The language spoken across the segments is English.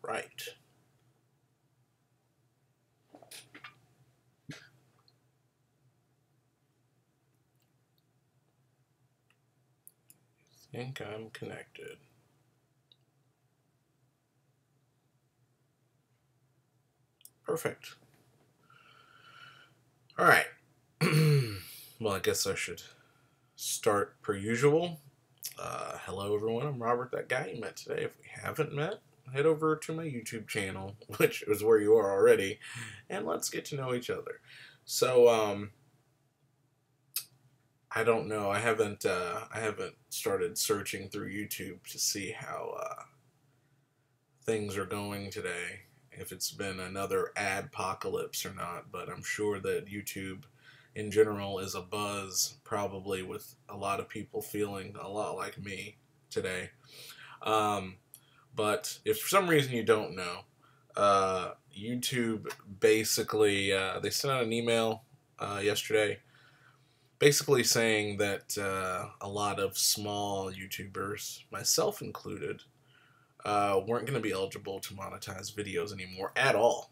right. I think I'm connected. Perfect. All right. Well, I guess I should start per usual. Hello, everyone. I'm Robert, that guy you met today. If we haven't met, head over to my YouTube channel, which is where you are already, and let's get to know each other. So, I don't know. I haven't started searching through YouTube to see how things are going today. If it's been another adpocalypse or not, but I'm sure that YouTube in general is a buzz, probably with a lot of people feeling a lot like me today. Um, but if for some reason you don't know, YouTube basically they sent out an email yesterday, basically saying that a lot of small YouTubers, myself included, weren't going to be eligible to monetize videos anymore at all.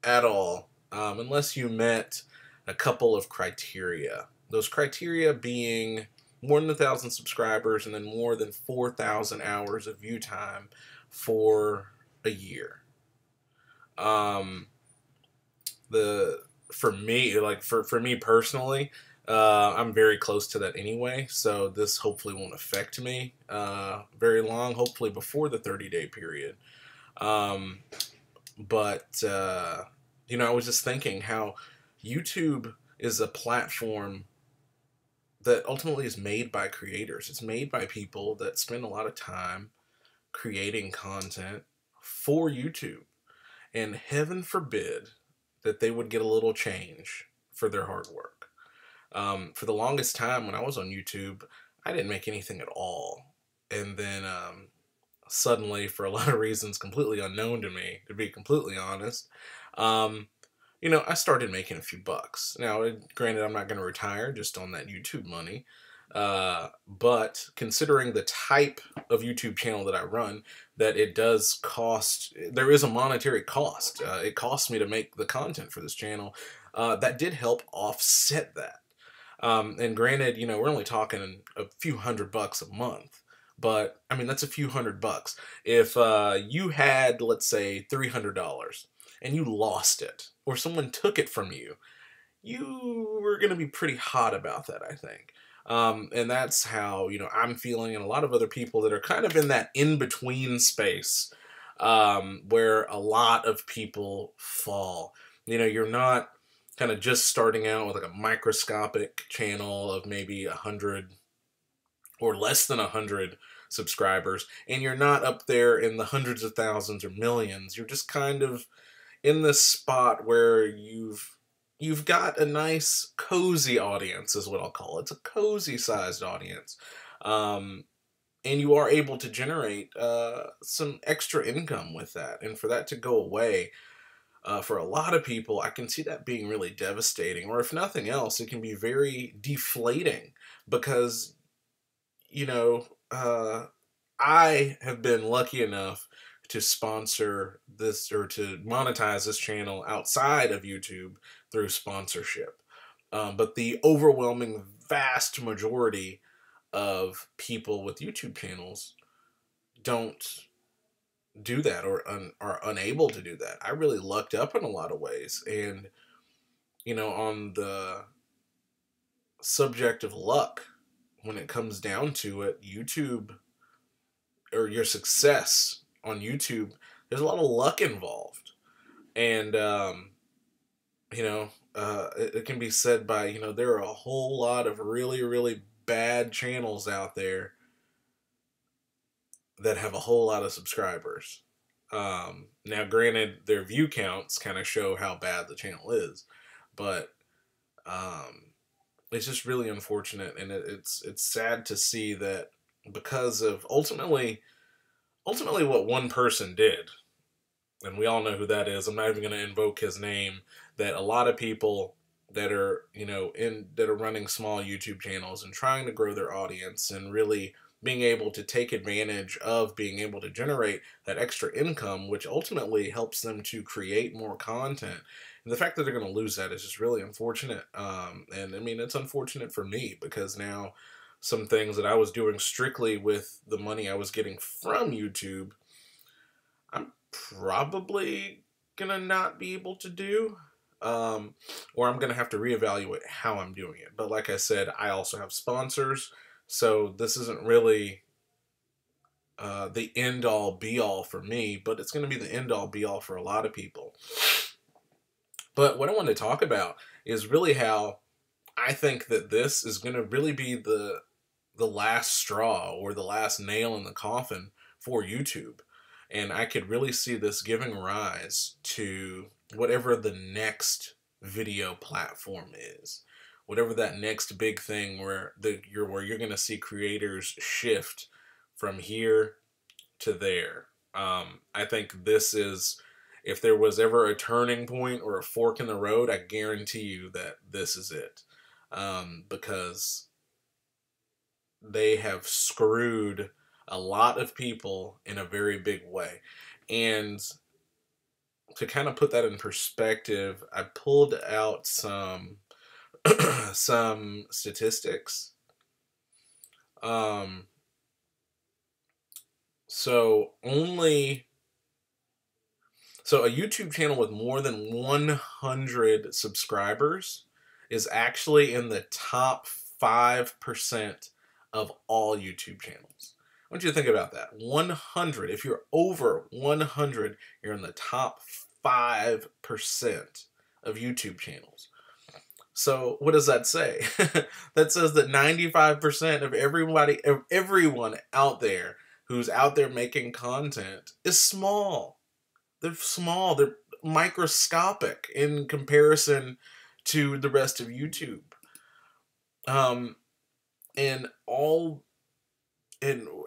At all. Unless you met a couple of criteria. Those criteria being more than 1,000 subscribers and then more than 4,000 hours of view time for a year. The for me, like for me personally, I'm very close to that anyway, so this hopefully won't affect me very long. Hopefully before the 30-day period. Um, but I was just thinking how YouTube is a platform that ultimately is made by creators. It's made by people that spend a lot of time creating content for YouTube. And heaven forbid that they would get a little change for their hard work. For the longest time when I was on YouTube, I didn't make anything at all. And then suddenly, for a lot of reasons completely unknown to me, to be completely honest, um, I started making a few bucks. Now, granted, I'm not going to retire just on that YouTube money. But considering the type of YouTube channel that I run, that it does cost, there is a monetary cost. It costs me to make the content for this channel. That did help offset that. And granted, we're only talking a few $100 a month. But, I mean, that's a few $100. If you had, let's say, $300 and you lost it, or someone took it from you, you were going to be pretty hot about that, I think. And that's how, I'm feeling, and a lot of other people that are kind of in that in-between space, where a lot of people fall. You're not kind of just starting out with like a microscopic channel of maybe 100 or less than 100 subscribers, and you're not up there in the hundreds of thousands or millions. You're just kind of in this spot where you've got a nice cozy audience, is what I'll call it. It's a cozy sized audience, and you are able to generate some extra income with that. And for that to go away, for a lot of people, I can see that being really devastating. Or if nothing else, it can be very deflating because I have been lucky enough to sponsor this or to monetize this channel outside of YouTube through sponsorship. But the overwhelming vast majority of people with YouTube channels don't do that or are unable to do that. I really lucked up in a lot of ways. And, on the subject of luck, when it comes down to it, YouTube or your success on YouTube, there's a lot of luck involved. And, it can be said by, there are a whole lot of really, really bad channels out there that have a whole lot of subscribers. Now, granted, their view counts kind of show how bad the channel is, but it's just really unfortunate, and it's sad to see that because of ultimately what one person did, and we all know who that is. I'm not even going to invoke his name. That a lot of people that are that are running small YouTube channels and trying to grow their audience and really being able to take advantage of being able to generate that extra income, which ultimately helps them to create more content. And the fact that they're going to lose that is just really unfortunate. And I mean, it's unfortunate for me because now some things that I was doing strictly with the money I was getting from YouTube, I'm probably going to not be able to do. Or I'm going to have to reevaluate how I'm doing it. But like I said, I also have sponsors. So this isn't really the end all be all for me, but it's going to be the end all be all for a lot of people. But what I want to talk about is really how I think that this is going to really be the last straw or the last nail in the coffin for YouTube. And I could really see this giving rise to whatever the next video platform is. Whatever that next big thing where you're going to see creators shift from here to there. I think this is, if there was ever a turning point or a fork in the road, I guarantee you that this is it. Because they have screwed a lot of people in a very big way. And to kind of put that in perspective, I pulled out some some statistics. So a YouTube channel with more than 100 subscribers is actually in the top 5% of all YouTube channels. I want you to think about that. 100. If you're over 100, you're in the top 5% of YouTube channels. So what does that say? That says that 95% of everyone out there who's out there making content is small. They're small. They're microscopic in comparison to the rest of YouTube. And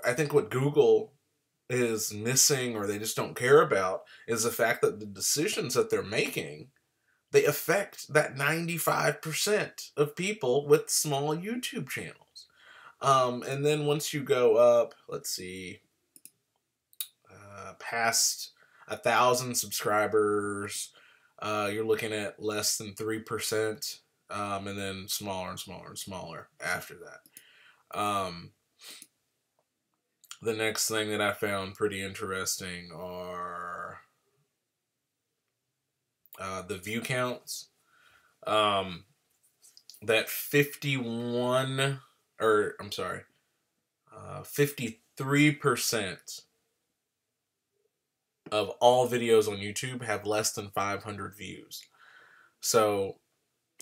I think what Google is missing, or they just don't care about, is the fact that the decisions that they're making, they affect that 95% of people with small YouTube channels. And then once you go up, let's see, past 1,000 subscribers, you're looking at less than 3%, and then smaller and smaller and smaller after that. The next thing that I found pretty interesting are the view counts. That 53% of all videos on YouTube have less than 500 views. So,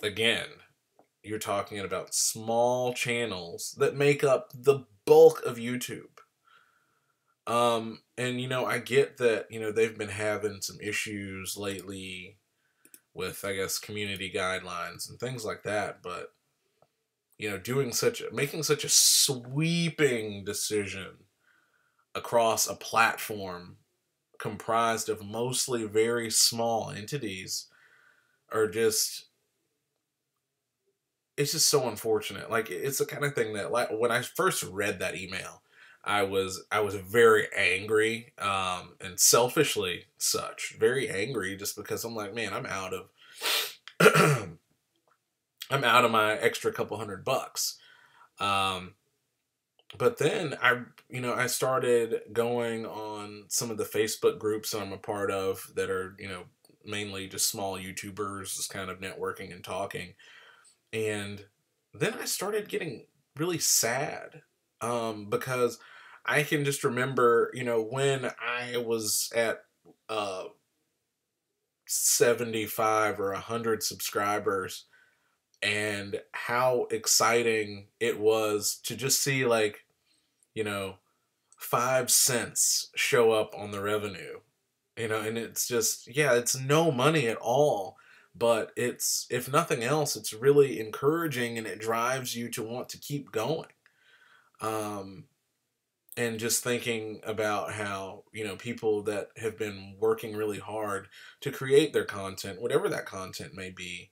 again, you're talking about small channels that make up the bulk of YouTube. And, you know, I get that, you know, they've been having some issues lately with, I guess, community guidelines and things like that, but, you know, making such a sweeping decision across a platform comprised of mostly very small entities are just, it's just so unfortunate. Like, it's the kind of thing that, like, when I first read that email, I was very angry, and selfishly such, very angry, just because I'm like, man, I'm out of I'm out of my extra couple $100. But then I started going on some of the Facebook groups that I'm a part of that are, you know, mainly just small YouTubers, just kind of networking and talking. And then I started getting really sad, because I can just remember, you know, when I was at 75 or 100 subscribers, and how exciting it was to just see, like, you know, 5 cents show up on the revenue, you know, and it's just, yeah, it's no money at all, but it's, if nothing else, it's really encouraging and it drives you to want to keep going. And just thinking about how, you know, people that have been working really hard to create their content, whatever that content may be,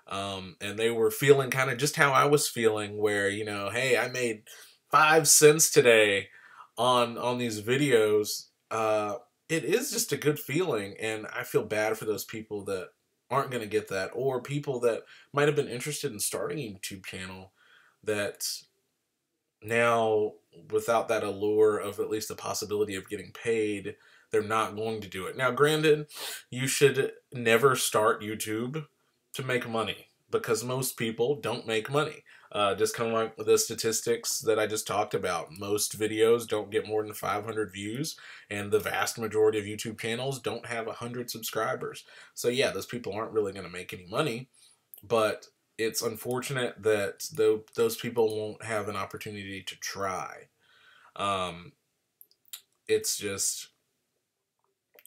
and they were feeling kind of just how I was feeling, where, you know, hey, I made 5 cents today on these videos, it is just a good feeling, and I feel bad for those people that aren't going to get that, or people that might have been interested in starting a YouTube channel that now, without that allure of at least the possibility of getting paid, they're not going to do it. Now, granted, you should never start YouTube to make money, because most people don't make money. Just kind of like the statistics that I just talked about. Most videos don't get more than 500 views, and the vast majority of YouTube channels don't have 100 subscribers. So yeah, those people aren't really going to make any money, but it's unfortunate that those people won't have an opportunity to try. Um, it's just,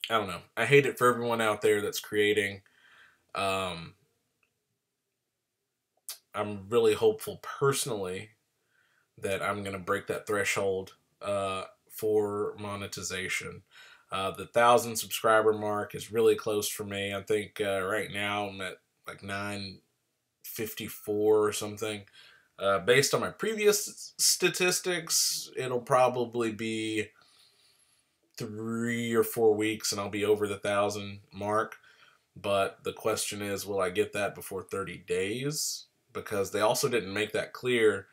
I don't know. I hate it for everyone out there that's creating. Um, I'm really hopeful personally that I'm going to break that threshold for monetization. The 1,000 subscriber mark is really close for me. I think right now I'm at like 954 or something. Based on my previous statistics, it'll probably be 3 or 4 weeks and I'll be over the 1,000 mark. But the question is, will I get that before 30 days? Because they also didn't make that clear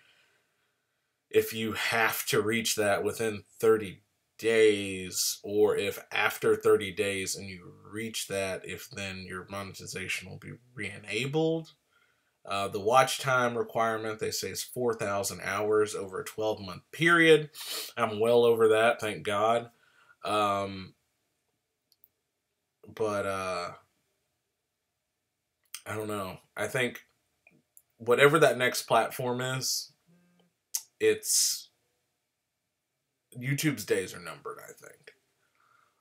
if you have to reach that within 30 days, or if after 30 days and you reach that, if then your monetization will be re-enabled. The watch time requirement, they say, is 4,000 hours over a 12-month period. I'm well over that, thank God. But I don't know. I think whatever that next platform is, it's YouTube's days are numbered, I think.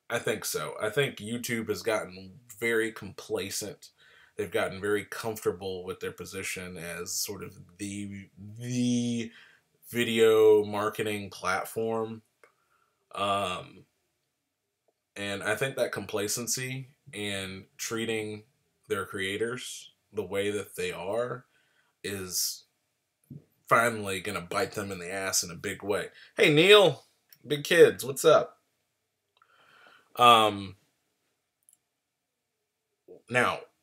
I think so. I think YouTube has gotten very complacent. They've gotten very comfortable with their position as sort of the video marketing platform. And I think that complacency and treating their creators the way that they are is finally going to bite them in the ass in a big way. Hey, Neil, big kids, what's up? Now,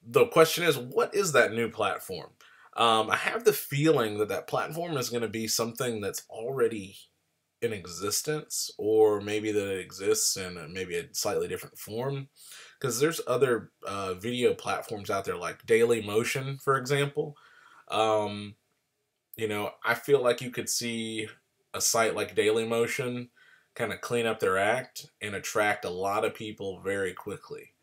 the question is, what is that new platform? I have the feeling that that platform is going to be something that's already in existence, or maybe that it exists in maybe a slightly different form. Because there's other video platforms out there, like Daily Motion, for example. You know, I feel like you could see a site like Daily Motion kind of clean up their act and attract a lot of people very quickly.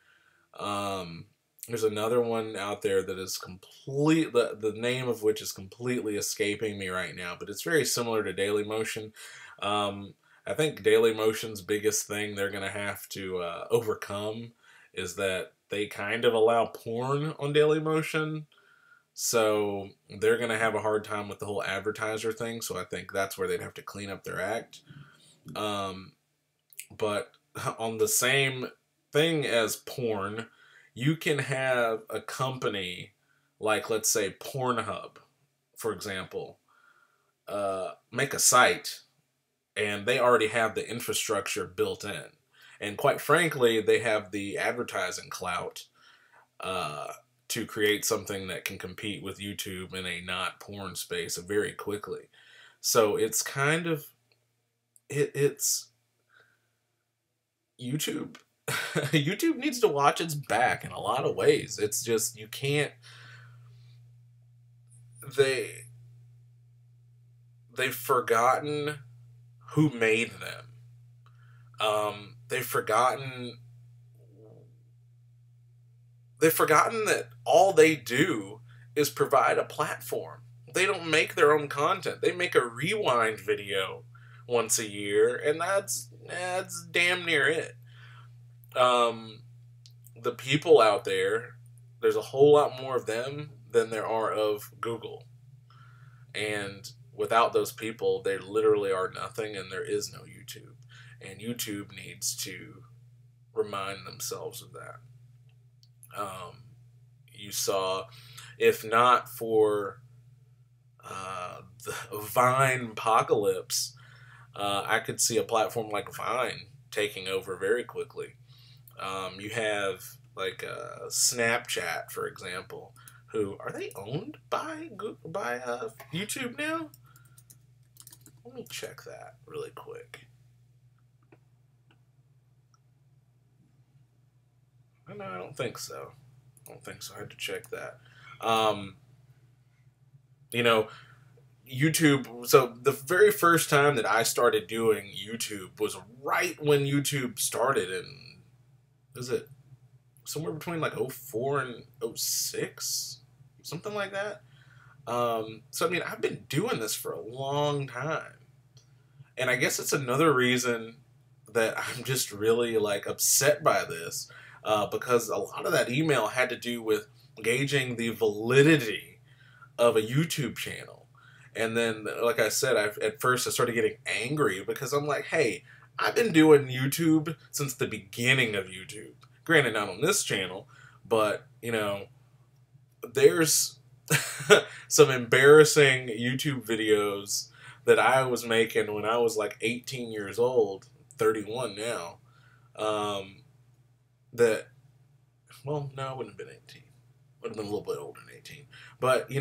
There's another one out there that is the name of which is completely escaping me right now, but it's very similar to Daily Motion. I think Daily Motion's biggest thing they're going to have to overcome is that they kind of allow porn on Daily Motion. So they're going to have a hard time with the whole advertiser thing. So I think that's where they'd have to clean up their act. But on the same thing as porn, you can have a company like, let's say, Pornhub, for example, make a site, and they already have the infrastructure built in. And quite frankly, they have the advertising clout to create something that can compete with YouTube in a not porn space very quickly. So it's kind of, it's YouTube. YouTube needs to watch its back in a lot of ways. It's just, you can't, they've forgotten who made them. They've forgotten that all they do is provide a platform. They don't make their own content. They make a rewind video once a year, and that's damn near it. The people out there's a whole lot more of them than there are of Google. And without those people, they literally are nothing, and there is no YouTube. And YouTube needs to remind themselves of that. You saw, if not for the Vine apocalypse, I could see a platform like Vine taking over very quickly. You have like Snapchat, for example, who are they owned by YouTube now? Let me check that really quick. No, I don't think so. I don't think so. I had to check that. Um, you know, YouTube. So the very first time that I started doing YouTube was right when YouTube started, and is it somewhere between like '04 and '06, something like that. So I mean, I've been doing this for a long time, and I guess it's another reason that I'm just really like upset by this, because a lot of that email had to do with gauging the validity of a YouTube channel. And then, like I said, at first I started getting angry because I'm like, hey, I've been doing YouTube since the beginning of YouTube. Granted, not on this channel, but, there's some embarrassing YouTube videos that I was making when I was like 18 years old, 31 now, that, well, no, I wouldn't have been 18. Would have been a little bit older than 18. But,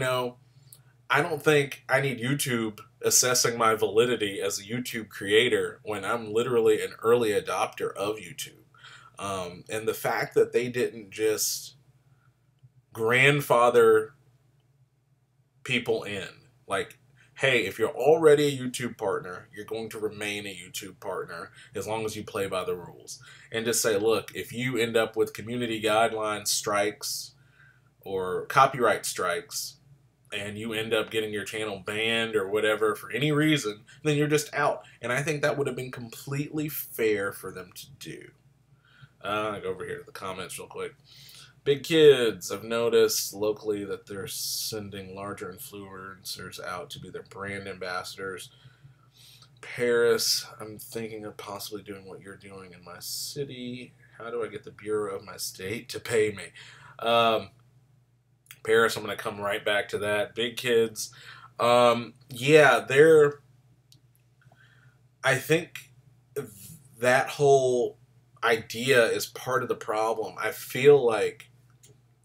I don't think I need YouTube assessing my validity as a YouTube creator when I'm literally an early adopter of YouTube. And the fact that they didn't just grandfather people in, like, hey, if you're already a YouTube partner, you're going to remain a YouTube partner as long as you play by the rules. And just say, look, if you end up with community guidelines strikes or copyright strikes, and you end up getting your channel banned or whatever for any reason, then you're just out. And I think that would have been completely fair for them to do. I go over here to the comments real quick. Big Kids, I've noticed locally that they're sending larger influencers out to be their brand ambassadors. Paris, I'm thinking of possibly doing what you're doing in my city. How do I get the Bureau of my state to pay me? Paris, I'm going to come right back to that. Big Kids, yeah, I think that whole idea is part of the problem. I feel like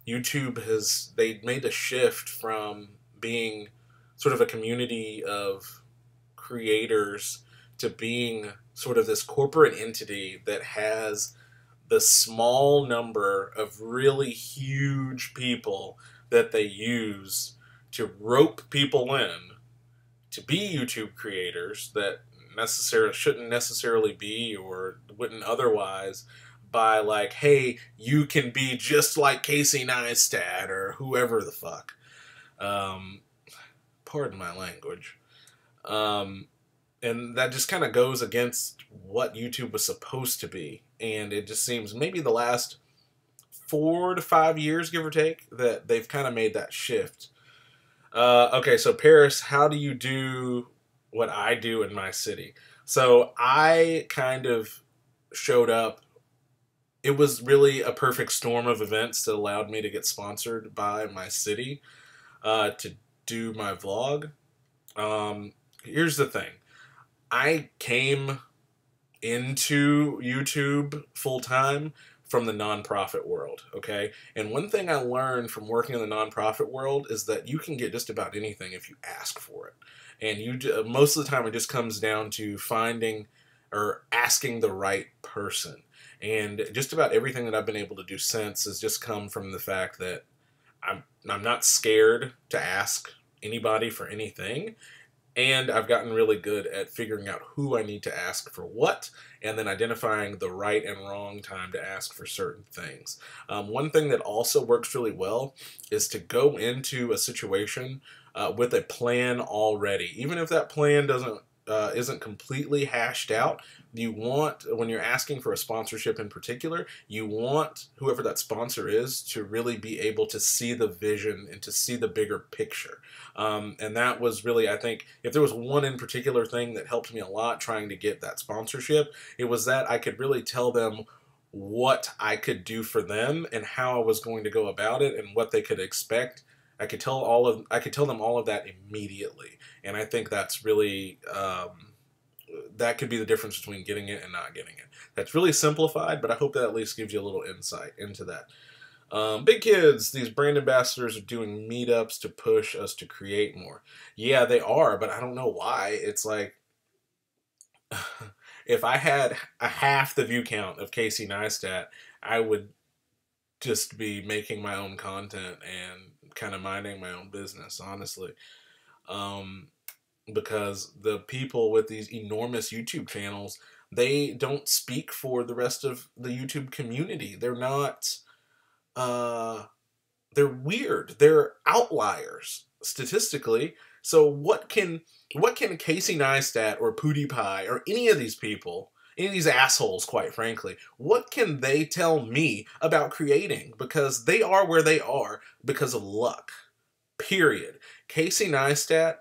they made a shift from being sort of a community of creators to being sort of this corporate entity that has the small number of really huge people that they use to rope people in to be YouTube creators that shouldn't necessarily be or wouldn't otherwise, by like, hey, you can be just like Casey Neistat or whoever the fuck. Pardon my language. And that just kind of goes against what YouTube was supposed to be. And it just seems maybe the last 4 to 5 years, give or take, that they've kind of made that shift. Okay, so Paris, how do you do what I do in my city? So I kind of showed up. It was really a perfect storm of events that allowed me to get sponsored by my city to do my vlog. Here's the thing. I came into YouTube full-time from the nonprofit world, okay? And one thing I learned from working in the nonprofit world is that you can get just about anything if you ask for it. And most of the time it just comes down to finding or asking the right person. And just about everything that I've been able to do since has just come from the fact that I'm not scared to ask anybody for anything. And I've gotten really good at figuring out who I need to ask for what, and then identifying the right and wrong time to ask for certain things. One thing that also works really well is to go into a situation with a plan already. Even if that plan isn't completely hashed out, when you're asking for a sponsorship in particular, you want whoever that sponsor is to really be able to see the vision and to see the bigger picture. And that was really, I think, if there was one in particular thing that helped me a lot trying to get that sponsorship, it was that I could really tell them what I could do for them and how I was going to go about it and what they could expect I could tell them all of that immediately, and I think that's really that could be the difference between getting it and not getting it. That's really simplified, but I hope that at least gives you a little insight into that. Big Kids, these brand ambassadors are doing meetups to push us to create more. Yeah, they are, but I don't know why. It's like, if I had a half the view count of Casey Neistat, I would just be making my own content and kind of minding my own business, honestly. Because the people with these enormous YouTube channels, they don't speak for the rest of the YouTube community. They're not, they're weird. They're outliers statistically. So what can Casey Neistat or PewDiePie or any of these people, any of these assholes, quite frankly, what can they tell me about creating? Because they are where they are because of luck. Period. Casey Neistat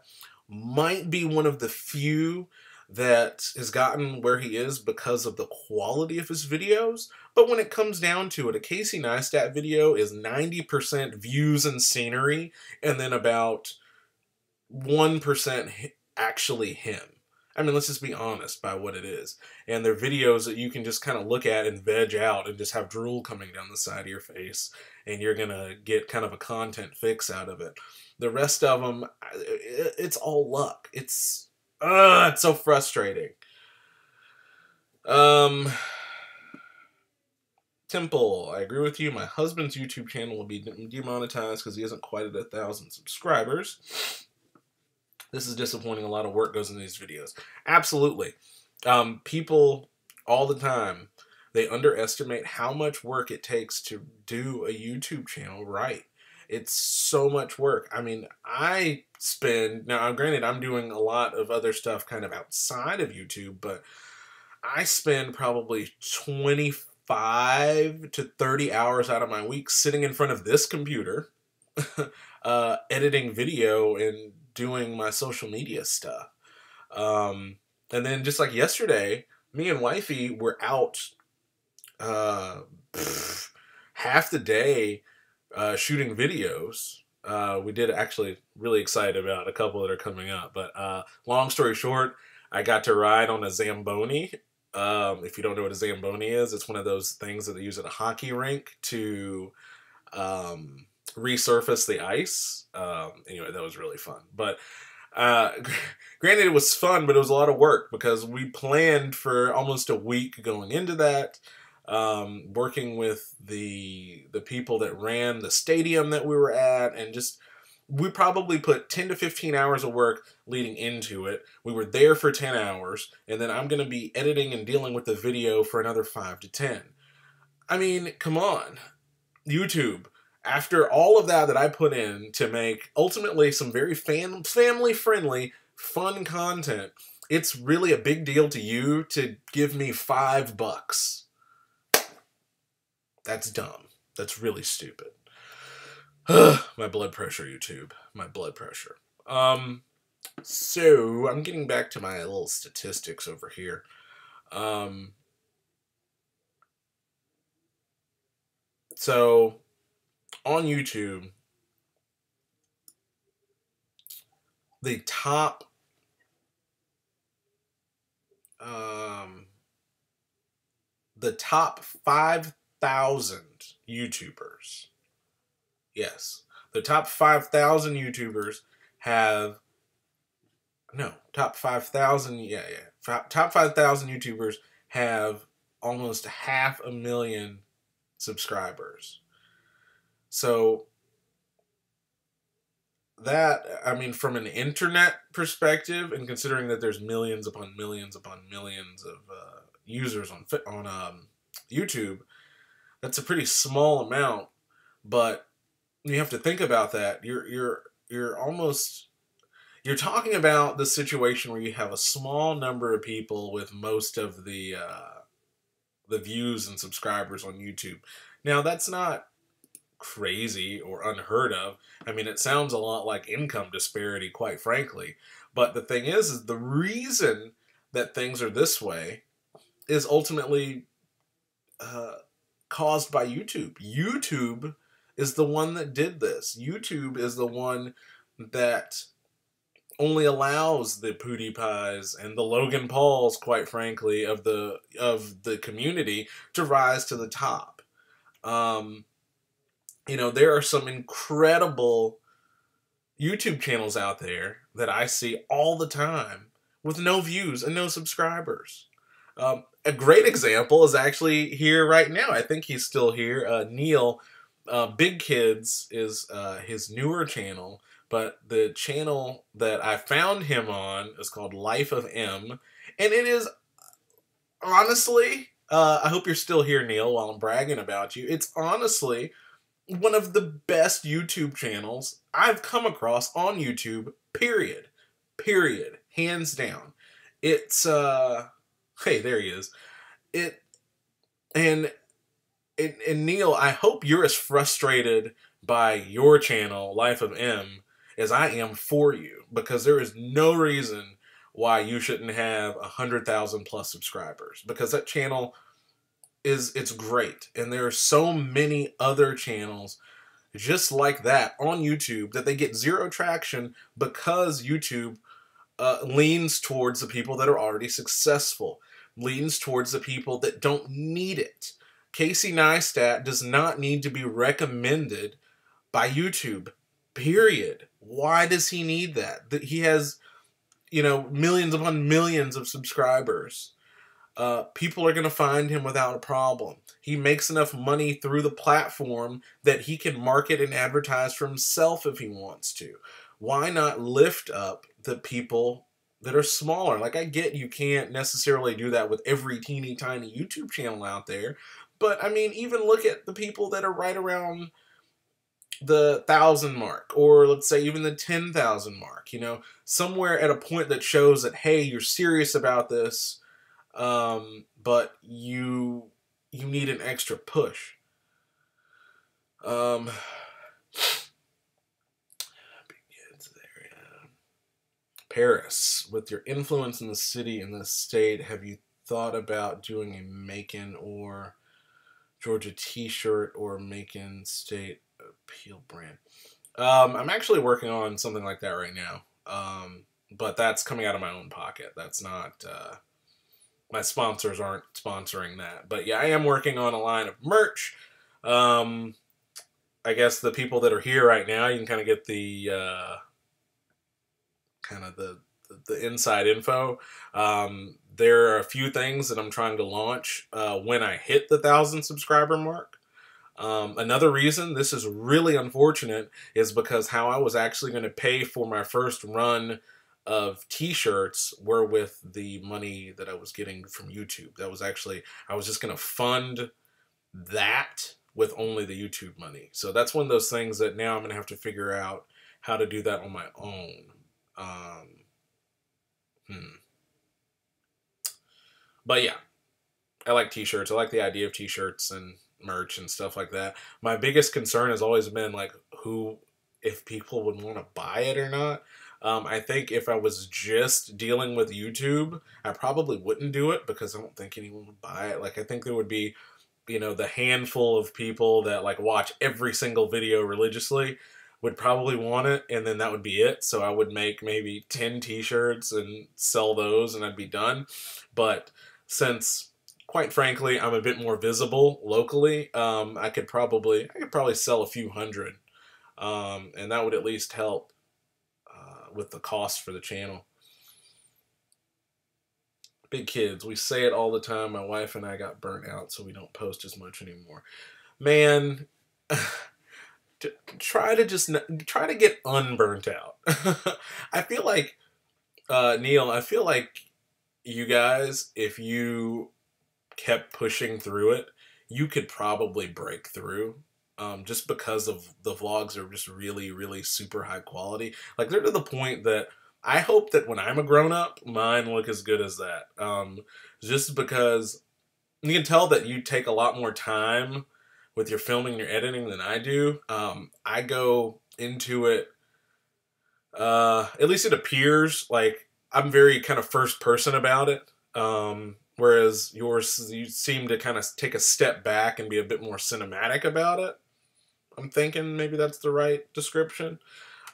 might be one of the few that has gotten where he is because of the quality of his videos. But when it comes down to it, a Casey Neistat video is 90% views and scenery, and then about 1% actually him. I mean, let's just be honest by what it is. And they're videos that you can just kind of look at and veg out and just have drool coming down the side of your face, and you're going to get kind of a content fix out of it. The rest of them, it's all luck. It's so frustrating. Temple, I agree with you. My husband's YouTube channel will be demonetized because he isn't quite at 1,000 subscribers. This is disappointing. A lot of work goes into these videos. Absolutely. People all the time, they underestimate how much work it takes to do a YouTube channel right. It's so much work. I mean, now granted, I'm doing a lot of other stuff kind of outside of YouTube, but I spend probably 25 to 30 hours out of my week sitting in front of this computer, editing video and doing my social media stuff. And then just like yesterday, me and wifey were out half the day shooting videos. We did actually really excited about a couple that are coming up. But long story short, I got to ride on a Zamboni. If you don't know what a Zamboni is, it's one of those things that they use at a hockey rink to resurface the ice. Anyway, that was really fun. But granted, it was fun, but it was a lot of work because we planned for almost a week going into that. Working with the people that ran the stadium that we were at, and just we probably put 10 to 15 hours of work leading into it. We were there for 10 hours, and then I'm going to be editing and dealing with the video for another 5 to 10. I mean, come on. YouTube, after all of that I put in to make ultimately some very family-friendly, fun content, it's really a big deal to you to give me $5. That's dumb. That's really stupid. My blood pressure, YouTube. My blood pressure. So, I'm getting back to my little statistics over here. So, on YouTube, the top 5,000 YouTubers. Yes. The top 5,000 YouTubers have... No. Top 5,000... Yeah. Top 5,000 YouTubers have almost 500,000 subscribers. So... that, I mean, from an internet perspective, and considering that there's millions upon millions upon millions of users on YouTube, that's a pretty small amount. But you have to think about that. You're talking about the situation where you have a small number of people with most of the views and subscribers on YouTube. Now, that's not crazy or unheard of. I mean, it sounds a lot like income disparity, quite frankly. But the thing is the reason that things are this way is ultimately caused by YouTube. YouTube is the one that did this. YouTube is the one that only allows the PewDiePies and the Logan Pauls, quite frankly, of the community to rise to the top. You know, there are some incredible YouTube channels out there that I see all the time with no views and no subscribers. A great example is actually here right now. I think he's still here. Neil, Big Kids is his newer channel, but the channel that I found him on is called Life of M, and it is honestly, I hope you're still here, Neil, while I'm bragging about you. It's honestly one of the best YouTube channels I've come across on YouTube, period. Period. Hands down. It's, hey, there he is. And Neil, I hope you're as frustrated by your channel, Life of M, as I am for you, because there is no reason why you shouldn't have 100,000 plus subscribers, because that channel it's great, and there are so many other channels just like that on YouTube that they get zero traction because YouTube leans towards the people that are already successful, leans towards the people that don't need it. Casey Neistat does not need to be recommended by YouTube, period. Why does he need that? He has, you know, millions upon millions of subscribers. People are going to find him without a problem. He makes enough money through the platform that he can market and advertise for himself if he wants to. Why not lift up the people that are smaller? Like, I get you can't necessarily do that with every teeny tiny YouTube channel out there, but I mean, even look at the people that are right around the 1,000 mark, or let's say even the 10,000 mark, you know, somewhere at a point that shows that, hey, you're serious about this, but you need an extra push. Paris, with your influence in the city and the state, have you thought about doing a Macon or Georgia t-shirt or Macon State appeal brand? I'm actually working on something like that right now. But that's coming out of my own pocket. That's not, my sponsors aren't sponsoring that. But yeah, I am working on a line of merch. I guess the people that are here right now, you can kind of get the, the inside info. There are a few things that I'm trying to launch when I hit the 1,000 subscriber mark. Another reason this is really unfortunate is because how I was actually going to pay for my first run of t-shirts were with the money that I was getting from YouTube. That was actually, I was just going to fund that with only the YouTube money. So that's one of those things that now I'm going to have to figure out how to do that on my own. But yeah, I like t-shirts. I like the idea of t-shirts and merch and stuff like that. My biggest concern has always been like if people would want to buy it or not. I think if I was just dealing with YouTube, I probably wouldn't do it because I don't think anyone would buy it. Like, I think there would be, you know, the handful of people that like watch every single video religiously would probably want it, and then that would be it. So I would make maybe 10 t-shirts and sell those and I'd be done. But since, quite frankly, I'm a bit more visible locally, I could probably sell a few hundred, and that would at least help with the cost for the channel. Big Kids, we say it all the time. My wife and I got burnt out, so we don't post as much anymore. Man, try to get unburnt out. I feel like, Neil, I feel like you guys, if you kept pushing through it, you could probably break through. Just because of the vlogs are just really, really super high quality. Like, they're to the point that I hope that when I'm a grown-up, mine look as good as that. Just because you can tell that you take a lot more time with your filming and your editing than I do. I go into it, at least it appears, like I'm very kind of first person about it. Whereas yours, you seem to kind of take a step back and be a bit more cinematic about it. I'm thinking maybe that's the right description.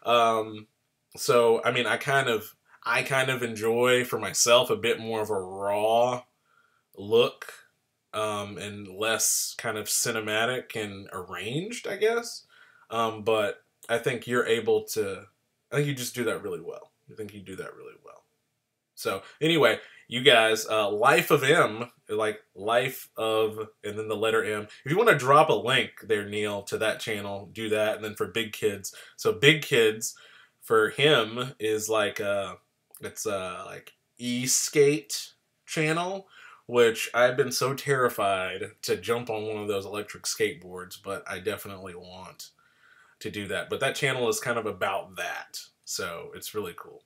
So I mean, I kind of enjoy for myself a bit more of a raw look, and less kind of cinematic and arranged, I guess. But I think you're able to. I think you just do that really well. I think you do that really well. So anyway, you guys, Life of M, like Life of, and then the letter M. If you want to drop a link there, Neil, to that channel, do that. And then for Big Kids, so Big Kids, for him is like it's like e-skate channel, which I've been so terrified to jump on one of those electric skateboards, but I definitely want to do that. But that channel is kind of about that, so it's really cool.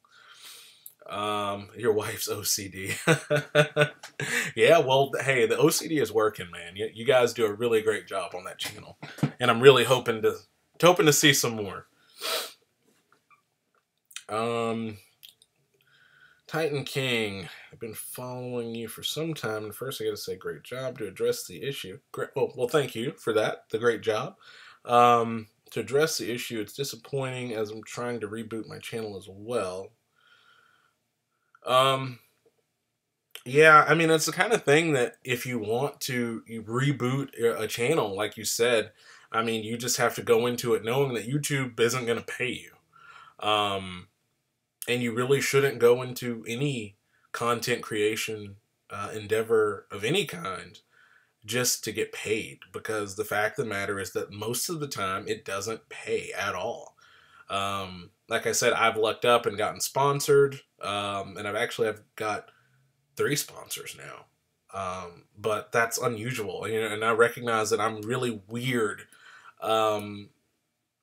Your wife's OCD. Yeah, well, hey, the OCD is working, man. You guys do a really great job on that channel, and I'm really hoping to see some more. Titan King, I've been following you for some time, and first I got to say, great job to address the issue. Great, well, thank you for that. The great job. To address the issue, it's disappointing as I'm trying to reboot my channel as well. Yeah, I mean, it's the kind of thing that if you want to reboot a channel, like you said, I mean, you just have to go into it knowing that YouTube isn't going to pay you. And you really shouldn't go into any content creation endeavor of any kind just to get paid, because the fact of the matter is that most of the time it doesn't pay at all. Like I said, I've lucked up and gotten sponsored, and I've got 3 sponsors now. But that's unusual, and I recognize that I'm really weird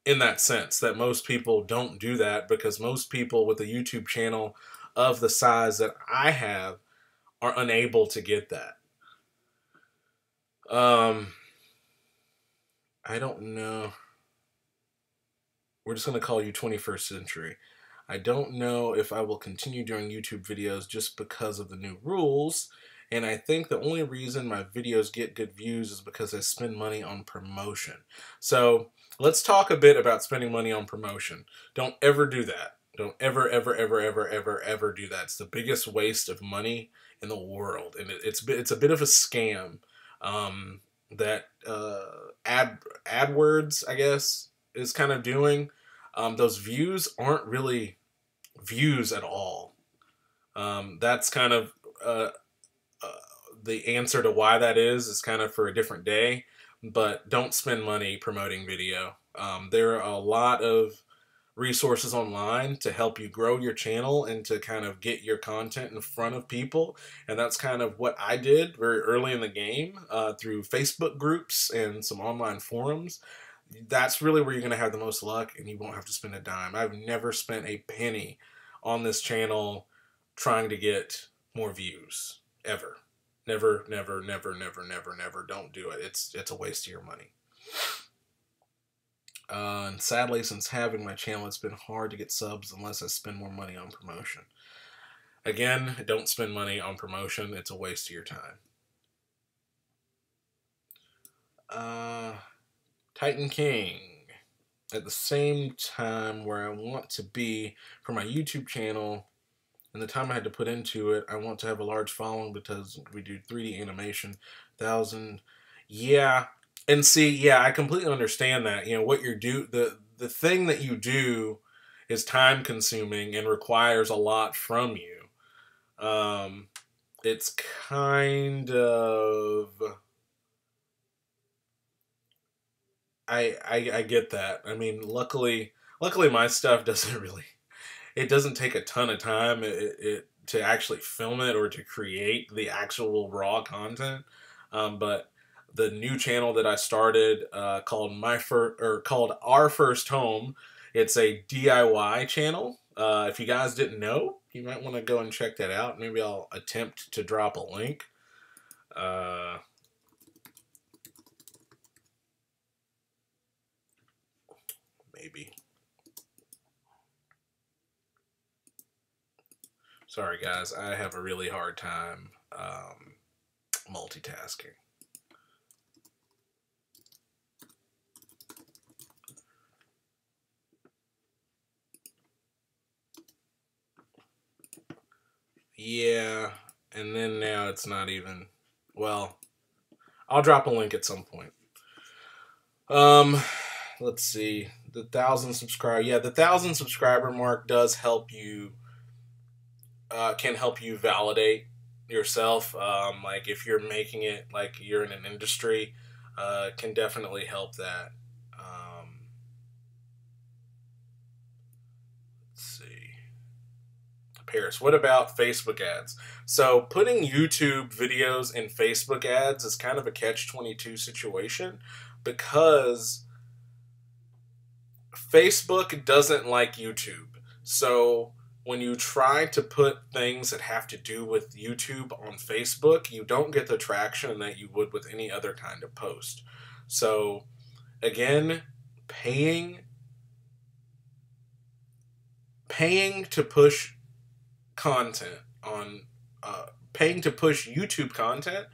in that sense, that most people don't do that, because most people with a YouTube channel of the size that I have are unable to get that. I don't know. We're just going to call you 21st Century. I don't know if I will continue doing YouTube videos just because of the new rules, and I think the only reason my videos get good views is because I spend money on promotion. So let's talk a bit about spending money on promotion. Don't ever do that. Don't ever, ever, ever, ever, ever, ever do that. It's the biggest waste of money in the world, and it's a bit of a scam that AdWords, I guess, is kind of doing. Those views aren't really views at all. That's kind of the answer to why that is kind of for a different day. But don't spend money promoting video. There are a lot of resources online to help you grow your channel and to kind of get your content in front of people. And that's kind of what I did very early in the game through Facebook groups and some online forums. That's really where you're going to have the most luck, and you won't have to spend a dime. I've never spent a penny on this channel trying to get more views, ever. Never, never, never, never, never, never. Don't do it. It's a waste of your money. And sadly, since having my channel, it's been hard to get subs unless I spend more money on promotion. Again, don't spend money on promotion. It's a waste of your time. Titan King. At the same time where I want to be for my YouTube channel and the time I had to put into it, I want to have a large following because we do 3D animation, 1,000. Yeah. And see, yeah, I completely understand that. What the thing that you do is time consuming and requires a lot from you. It's kind of, I get that. I mean, luckily my stuff doesn't take a ton of time to actually film it or to create the actual raw content. But the new channel that I started called Our First Home, it's a DIY channel. If you guys didn't know, you might want to go and check that out. Maybe I'll attempt to drop a link. Maybe. Sorry guys, I have a really hard time multitasking. Yeah, and then now it's not even, well, I'll drop a link at some point. Um, let's see. The 1,000 subscriber. Yeah, the 1,000 subscriber mark does help you. Can help you validate yourself. Like if you're making it, like you're in an industry, can definitely help that. Let's see. Paris, what about Facebook ads? So putting YouTube videos in Facebook ads is kind of a catch-22 situation because Facebook doesn't like YouTube. So when you try to put things that have to do with YouTube on Facebook, you don't get the traction that you would with any other kind of post. So again, paying to push content on paying to push YouTube content,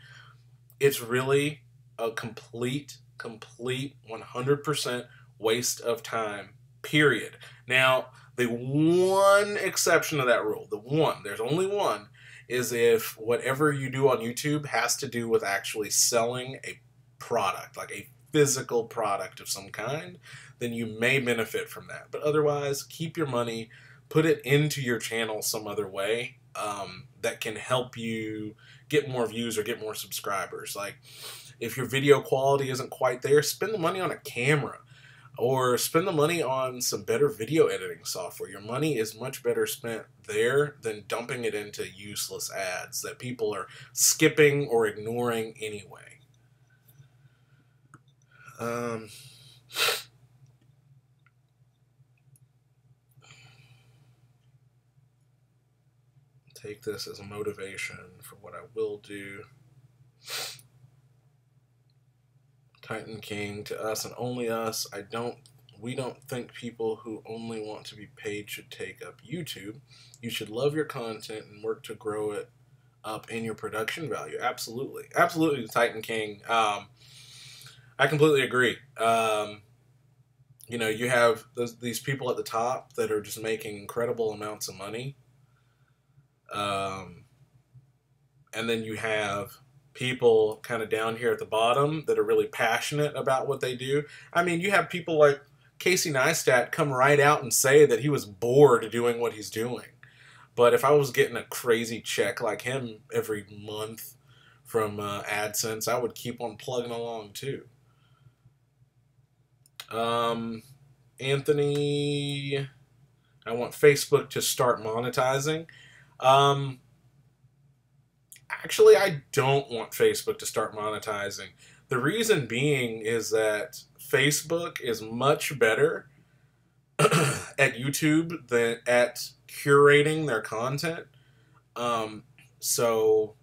it's really a complete 100% waste of time, period. Now, the one exception to that rule, there's only one, is if whatever you do on YouTube has to do with actually selling a product, like a physical product of some kind, then you may benefit from that. But otherwise, keep your money, put it into your channel some other way that can help you get more views or get more subscribers. Like, if your video quality isn't quite there, spend the money on a camera or spend the money on some better video editing software. Your money is much better spent there than dumping it into useless ads that people are skipping or ignoring anyway. Take this as a motivation for what I will do. Titan King, to us and only us, we don't think people who only want to be paid should take up YouTube. You should love your content and work to grow it up in your production value. Absolutely. Absolutely, Titan King. I completely agree. You know, you have these people at the top that are just making incredible amounts of money. And then you have people kind of down here at the bottom that are really passionate about what they do. I mean, you have people like Casey Neistat come right out and say that he was bored doing what he's doing. But if I was getting a crazy check like him every month from AdSense, I would keep on plugging along too. Anthony, I want Facebook to start monetizing. Actually, I don't want Facebook to start monetizing. The reason being is that Facebook is much better at YouTube than at curating their content. So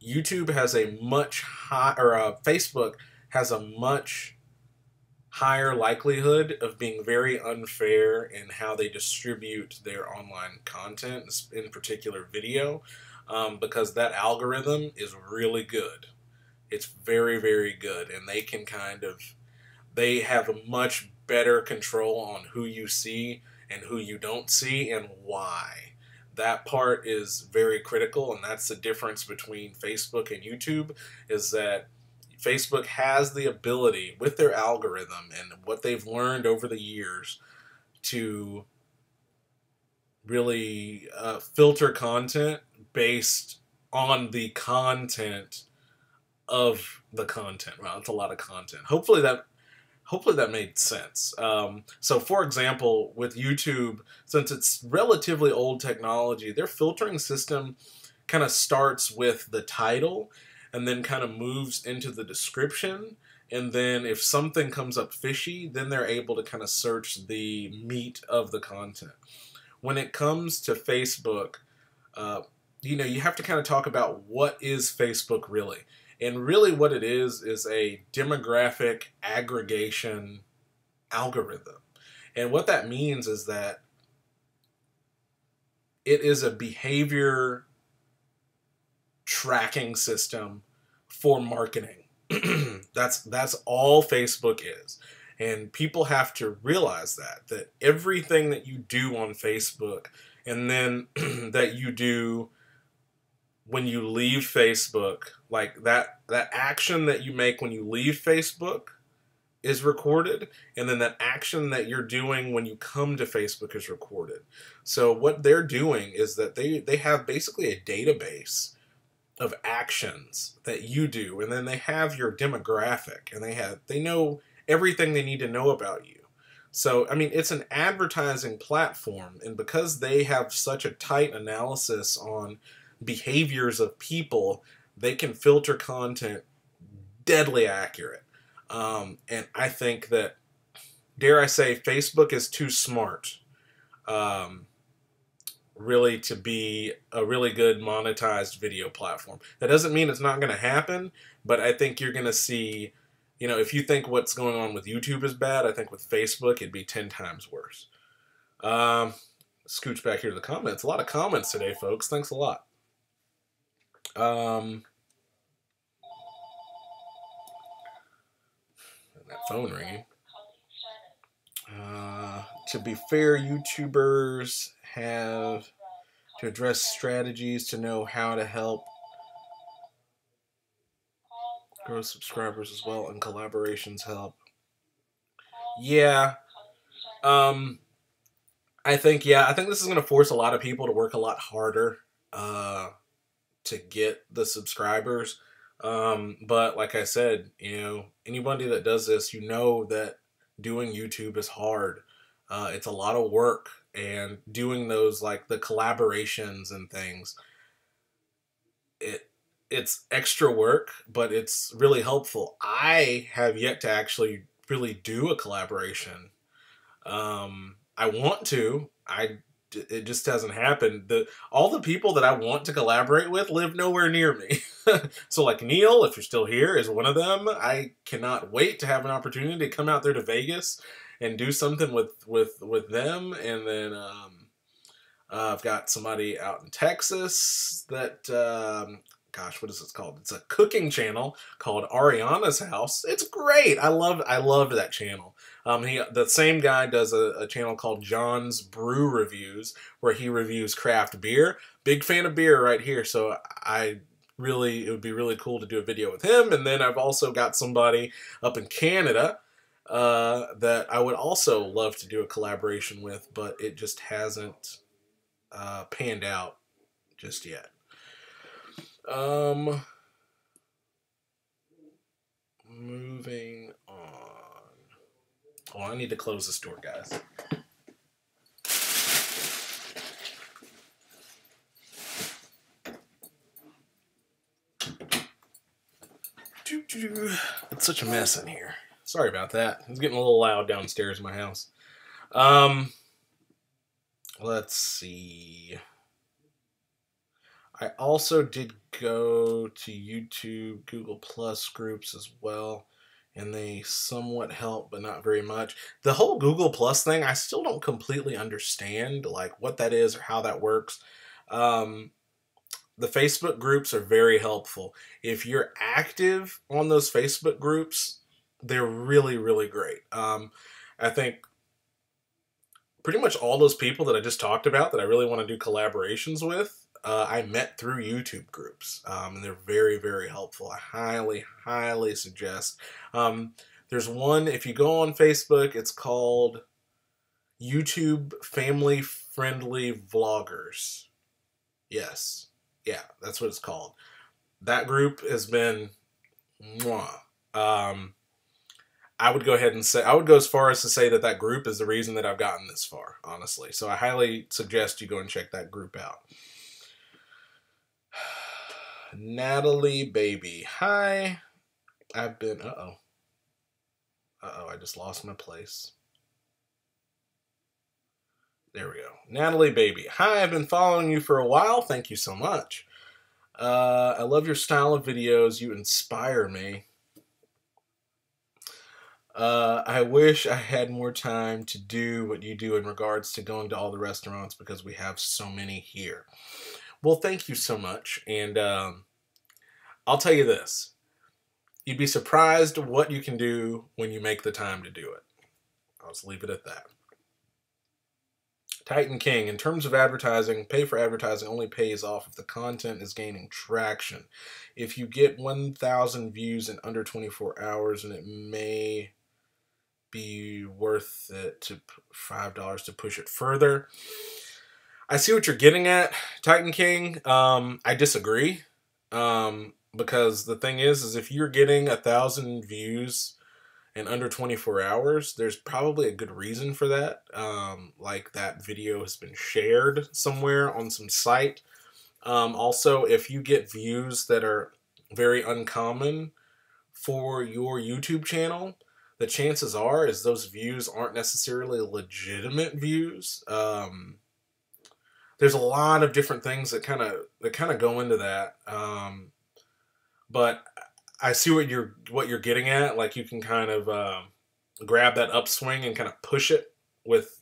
YouTube has a much Facebook has a much higher likelihood of being very unfair in how they distribute their online content, in particular video, because that algorithm is really good. It's very, very good, and they have a much better control on who you see and who you don't see and why. That part is very critical, and that's the difference between Facebook and YouTube, is that Facebook has the ability with their algorithm and what they've learned over the years to really filter content based on the content of the content. Wow, that's a lot of content. Hopefully that made sense. So for example, with YouTube, since it's relatively old technology, their filtering system kind of starts with the title and then kind of moves into the description. And then if something comes up fishy, then they're able to kind of search the meat of the content. When it comes to Facebook, you know, you have to kind of talk about what is Facebook really. And really what it is a demographic aggregation algorithm. And what that means is that it is a behavior tracking system for marketing. That's all Facebook is. And people have to realize that everything that you do on Facebook and then that you do when you leave Facebook, like that action that you make when you leave Facebook is recorded, and then that action that you're doing when you come to Facebook is recorded. So what they're doing is that they have basically a database of actions that you do, and then they have your demographic, and they know everything they need to know about you. So I mean, it's an advertising platform, and because they have such a tight analysis on behaviors of people, they can filter content deadly accurate. And I think that, dare I say, Facebook is too smart, um, really, to be a really good monetized video platform. That doesn't mean it's not going to happen, but I think you're going to see, you know, if you think what's going on with YouTube is bad, I think with Facebook it'd be 10 times worse. Scooch back here to the comments. A lot of comments today, folks. Thanks a lot. That phone ringing. To be fair, YouTubers have to address strategies to know how to help grow subscribers as well, and collaborations help. Yeah. I think this is going to force a lot of people to work a lot harder to get the subscribers. But like I said, you know, anybody that does this, you know that doing YouTube is hard. It's a lot of work, and doing those, like the collaborations and things, it's extra work, but it's really helpful. I have yet to actually really do a collaboration. I want to. It just hasn't happened. All the people that I want to collaborate with live nowhere near me. So like Neil, if you're still here, is one of them. I cannot wait to have an opportunity to come out there to Vegas and do something with them. And then I've got somebody out in Texas that, gosh, what is it called? It's a cooking channel called Ariana's House. It's great. I loved that channel. The same guy does a channel called John's Brew Reviews, where he reviews craft beer. Big fan of beer right here, so it would be really cool to do a video with him. And then I've also got somebody up in Canada that I would also love to do a collaboration with, but it just hasn't panned out just yet. Moving on. Oh, I need to close this door, guys. It's such a mess in here. Sorry about that. It's getting a little loud downstairs in my house. Let's see. I also did go to YouTube, Google Plus groups as well, and they somewhat help, but not very much. The whole Google Plus thing, I still don't completely understand, like, what that is or how that works. The Facebook groups are very helpful. If you're active on those Facebook groups, they're really, really great. I think pretty much all those people that I just talked about that I really want to do collaborations with, I met through YouTube groups, and they're very, very helpful. I highly, highly suggest. There's one, if you go on Facebook, it's called YouTube Family Friendly Vloggers. Yes. Yeah, that's what it's called. That group has been mwah. I would go ahead and say, I would go as far as to say that group is the reason that I've gotten this far, honestly. So I highly suggest you go and check that group out. Natalie Baby. Hi. I've been, I just lost my place. There we go. Natalie Baby. Hi, I've been following you for a while. Thank you so much. I love your style of videos. You inspire me. I wish I had more time to do what you do in regards to going to all the restaurants, because we have so many here. Well, thank you so much. And I'll tell you this. You'd be surprised what you can do when you make the time to do it. I'll just leave it at that. Titan King, in terms of advertising, pay for advertising only pays off if the content is gaining traction. If you get 1,000 views in under 24 hours, and it may be worth it to $5 to push it further. I see what you're getting at, Titan King. I disagree. Because the thing is if you're getting 1,000 views in under 24 hours, there's probably a good reason for that. Like that video has been shared somewhere on some site. Also, if you get views that are very uncommon for your YouTube channel, the chances are is those views aren't necessarily legitimate views. There's a lot of different things that kind of go into that. But I see what you're getting at. Like you can kind of grab that upswing and kind of push it with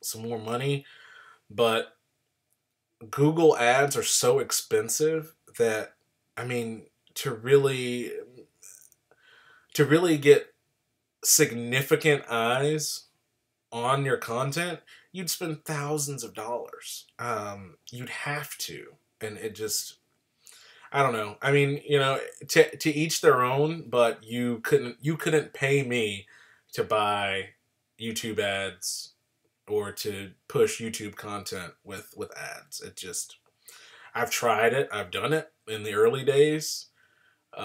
some more money. But Google ads are so expensive that, I mean, to really get significant eyes on your content, you'd spend thousands of dollars. You'd have to, and it just, I don't know. I mean, you know, to each their own. But you couldn't pay me to buy YouTube ads or to push YouTube content with ads. It just, I've tried it. I've done it in the early days. It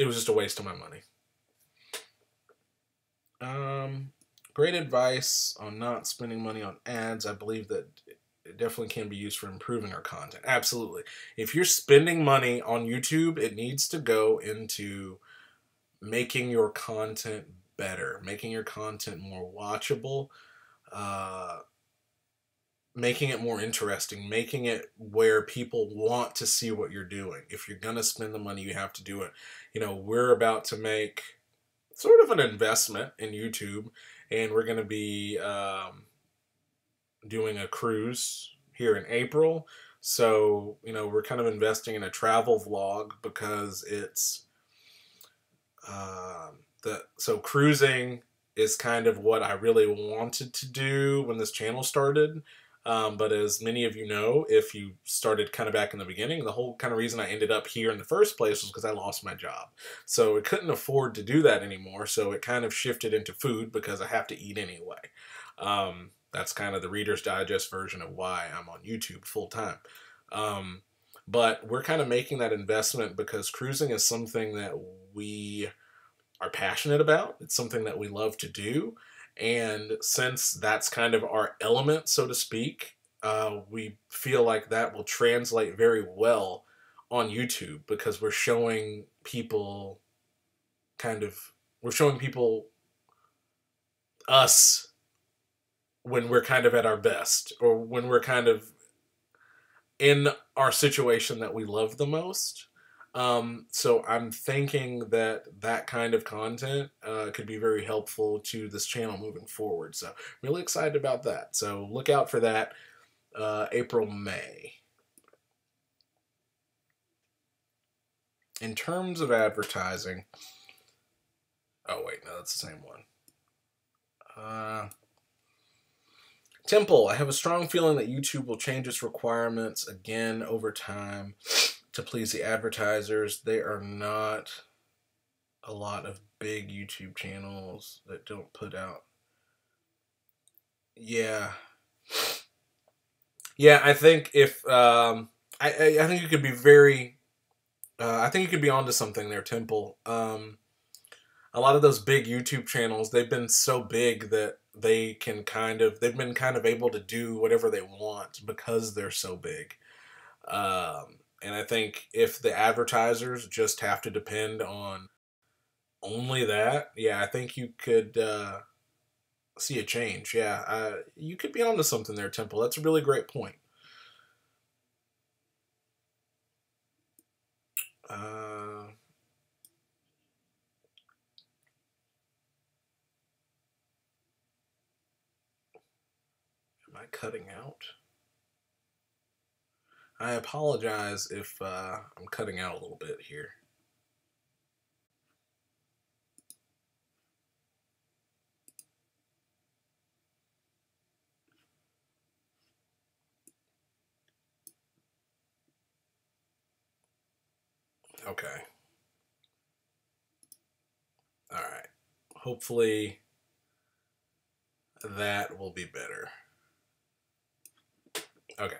was just a waste of my money. Great advice on not spending money on ads. I believe that it definitely can be used for improving our content. Absolutely. If you're spending money on YouTube, it needs to go into making your content better, making your content more watchable, making it more interesting, making it where people want to see what you're doing. If you're going to spend the money, you have to do it. You know, we're about to make sort of an investment in YouTube, and we're going to be doing a cruise here in April. So, you know, we're kind of investing in a travel vlog because it's so cruising is kind of what I really wanted to do when this channel started. But as many of you know, if you started kind of back in the beginning, the whole kind of reason I ended up here in the first place was because I lost my job. So I couldn't afford to do that anymore. So it kind of shifted into food because I have to eat anyway. That's kind of the Reader's Digest version of why I'm on YouTube full time. But we're kind of making that investment because cruising is something that we are passionate about. It's something that we love to do. And since that's kind of our element, so to speak, we feel like that will translate very well on YouTube because we're showing people us when we're kind of at our best, or when we're kind of in our situation that we love the most. So I'm thinking that kind of content could be very helpful to this channel moving forward. So I'm really excited about that. So look out for that April, May. In terms of advertising, oh wait, no, that's the same one. Temple, I have a strong feeling that YouTube will change its requirements again over time to please the advertisers. They are not a lot of big YouTube channels that don't put out. Yeah, I think if I think you could be very I think you could be onto something there, Temple. A lot of those big YouTube channels, they've been so big that they've been kind of able to do whatever they want because they're so big. And I think if the advertisers just have to depend on only that, yeah, I think you could see a change. Yeah, you could be onto something there, Temple. That's a really great point. Am I cutting out? I apologize if I'm cutting out a little bit here. Okay. All right. Hopefully that will be better. Okay.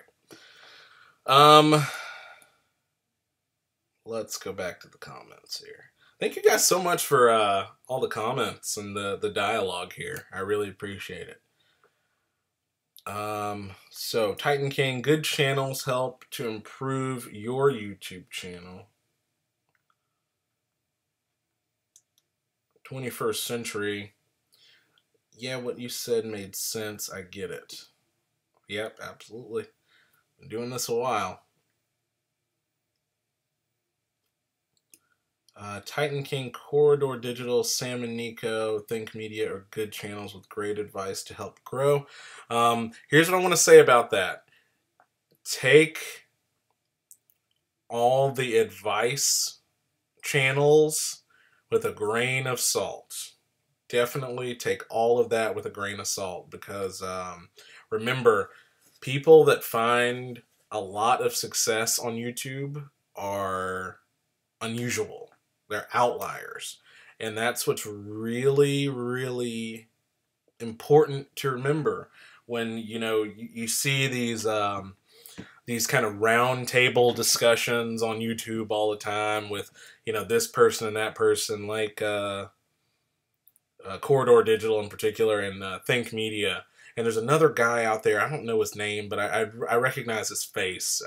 Let's go back to the comments here. Thank you guys so much for all the comments and the dialogue here. I really appreciate it. So Titan King, good channels help to improve your YouTube channel. 21st century. Yeah, what you said made sense. I get it. Yep, absolutely. Been doing this a while. Titan King, Corridor Digital, Sam and Nico, Think Media are good channels with great advice to help grow. Here's what I want to say about that. Take all the advice channels with a grain of salt. Definitely take all of that with a grain of salt, because remember, people that find a lot of success on YouTube are unusual. They're outliers. And that's what's really, really important to remember when, you know, you see these kind of round table discussions on YouTube all the time with, you know, this person and that person, like Corridor Digital in particular, and Think Media. And there's another guy out there, I don't know his name, but I recognize his face.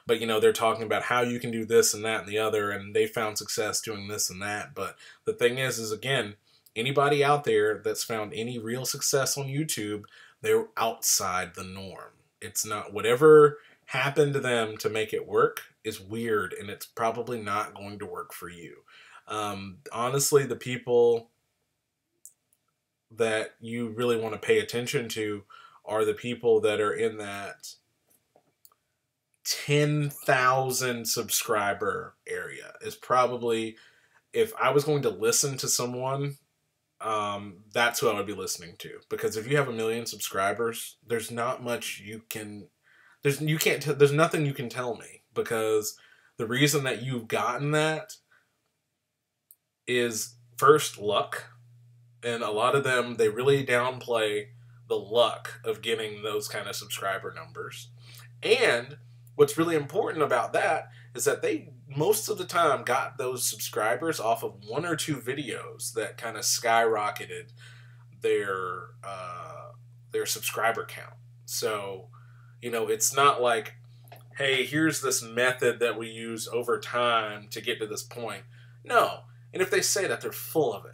But, you know, they're talking about how you can do this and that and the other, and they found success doing this and that. But the thing is again, anybody out there that's found any real success on YouTube, they're outside the norm. It's not, whatever happened to them to make it work is weird, and it's probably not going to work for you. Honestly, the people that you really want to pay attention to are the people that are in that 10,000 subscriber area. Is probably, if I was going to listen to someone, that's who I would be listening to. Because if you have 1 million subscribers, there's not much you can, there's nothing you can tell me, because the reason that you've gotten that is first luck. And a lot of them, they really downplay the luck of getting those kind of subscriber numbers. And what's really important about that is that they, most of the time, got those subscribers off of 1 or 2 videos that kind of skyrocketed their subscriber count. So, you know, it's not like, hey, here's this method that we use over time to get to this point. No. And if they say that, they're full of it.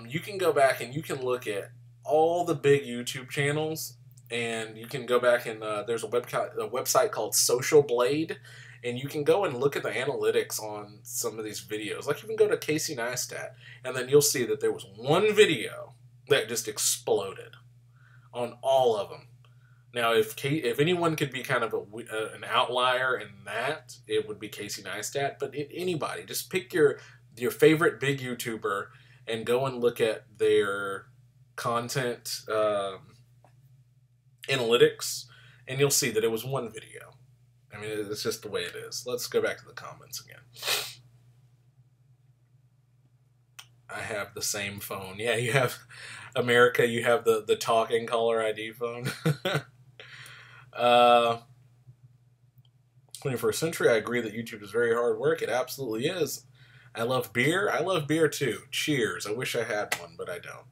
You can go back and you can look at all the big YouTube channels, and you can go back and there's a website called Social Blade, and you can go and look at the analytics on some of these videos. Like, you can go to Casey Neistat, and then you'll see that there was one video that just exploded on all of them. Now, if anyone could be kind of an outlier in that, it would be Casey Neistat. But anybody, just pick your favorite big YouTuber and go and look at their content analytics, and you'll see that it was one video. I mean, it's just the way it is. Let's go back to the comments again. I have the same phone. Yeah, you have, America, you have the talking caller ID phone. 21st century, I agree that YouTube is very hard work. It absolutely is. I love beer. I love beer too. Cheers. I wish I had one, but I don't.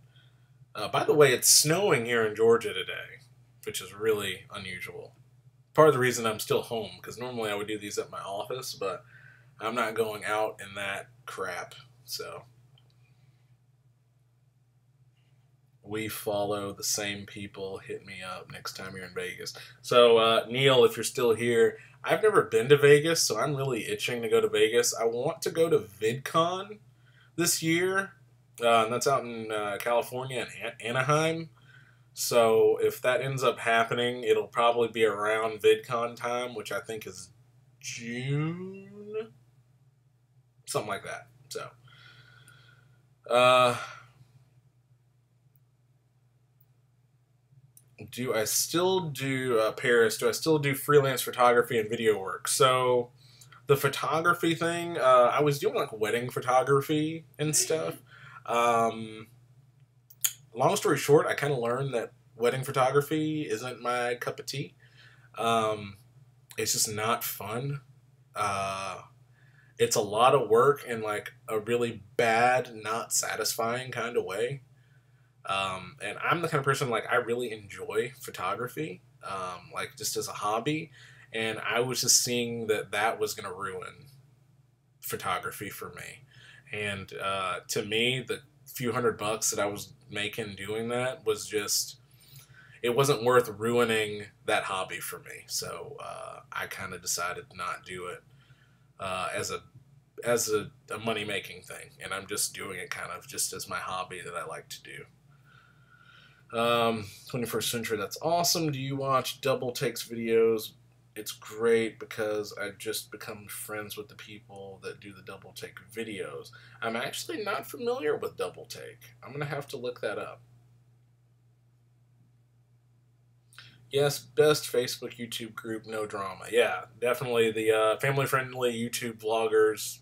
By the way, it's snowing here in Georgia today, which is really unusual. Part of the reason I'm still home, because normally I would do these at my office, but I'm not going out in that crap. So we follow the same people. Hit me up next time you're in Vegas. So Neil, if you're still here, I've never been to Vegas, so I'm really itching to go to Vegas. I want to go to VidCon this year, and that's out in California and Anaheim. So if that ends up happening, it'll probably be around VidCon time, which I think is June, something like that. So, do I still do Paris? Do I still do freelance photography and video work? So The photography thing, I was doing like wedding photography and stuff. Um, Long story short, I kind of learned that wedding photography isn't my cup of tea. Um, it's just not fun. Uh, it's a lot of work in like a really bad, not satisfying kind of way. And I'm the kind of person like I really enjoy photography, like just as a hobby. And I was just seeing that that was going to ruin photography for me. And to me, the few $100 that I was making doing that was just it wasn't worth ruining that hobby for me. So I kind of decided to not do it as a money making thing, and I'm just doing it kind of just as my hobby that I like to do. 21st Century, that's awesome. Do you watch Double Takes videos? It's great because I've just become friends with the people that do the Double Take videos. I'm actually not familiar with Double Take. I'm going to have to look that up. Yes, best Facebook YouTube group, no drama. Yeah, definitely the family-friendly YouTube vloggers.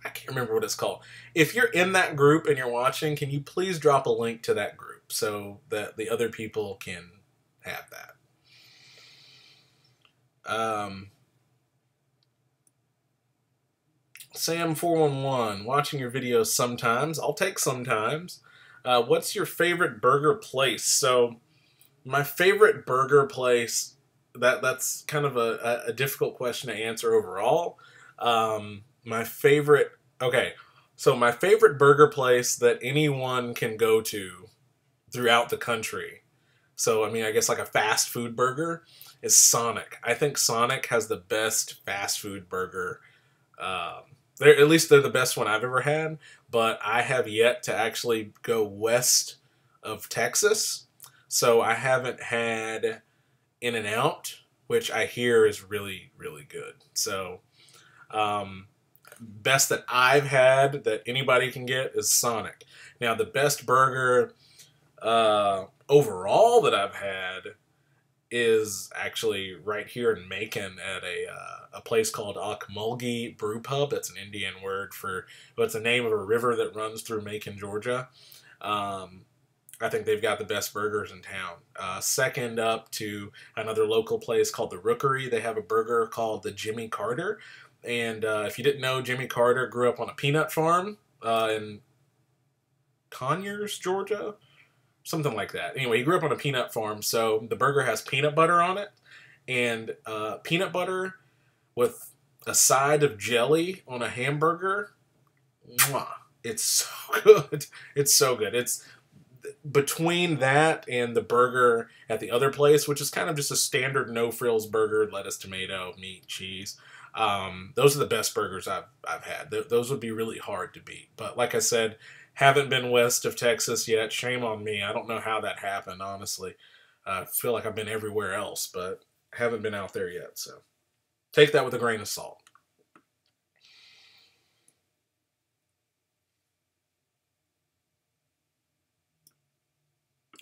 I can't remember what it's called. If you're in that group and you're watching, can you please drop a link to that group so that the other people can have that? Sam411, watching your videos sometimes. I'll take sometimes. What's your favorite burger place? So, my favorite burger place, that's kind of a difficult question to answer overall. My favorite, okay, so my favorite burger place that anyone can go to throughout the country, so I mean, I guess like a fast food burger, is Sonic. I think Sonic has the best fast food burger. Um, at least they're the best one I've ever had, but I have yet to actually go west of Texas, so I haven't had In-N-Out, which I hear is really, really good. So, best that I've had that anybody can get is Sonic. Now, the best burger overall that I've had is actually right here in Macon at a place called Ocmulgee Brew Pub. That's an Indian word for, well, it's the name of a river that runs through Macon, Georgia. I think they've got the best burgers in town. Second up to another local place called the Rookery, they have a burger called the Jimmy Carter. And if you didn't know, Jimmy Carter grew up on a peanut farm in Conyers, Georgia. Something like that. Anyway, he grew up on a peanut farm, so the burger has peanut butter on it. And peanut butter with a side of jelly on a hamburger. Mwah. It's so good. It's so good. It's between that and the burger at the other place, which is kind of just a standard no frills burger, lettuce, tomato, meat, cheese. Those are the best burgers I've had. Those would be really hard to beat. But like I said, haven't been west of Texas yet. Shame on me. I don't know how that happened, honestly. I feel like I've been everywhere else, but haven't been out there yet. So take that with a grain of salt.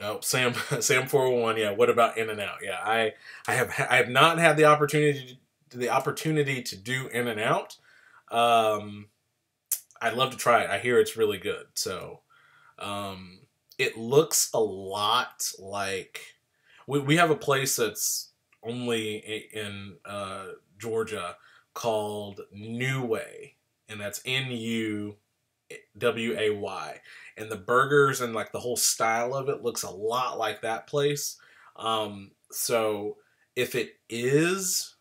Oh, Sam 401. Yeah. What about In-N-Out? Yeah, I have not had the opportunity to do In-N-Out. I'd love to try it. I hear it's really good. So, um, it looks a lot like we have a place that's only in Georgia called New Way, and that's Nuway, and the burgers and like the whole style of it looks a lot like that place. So if it is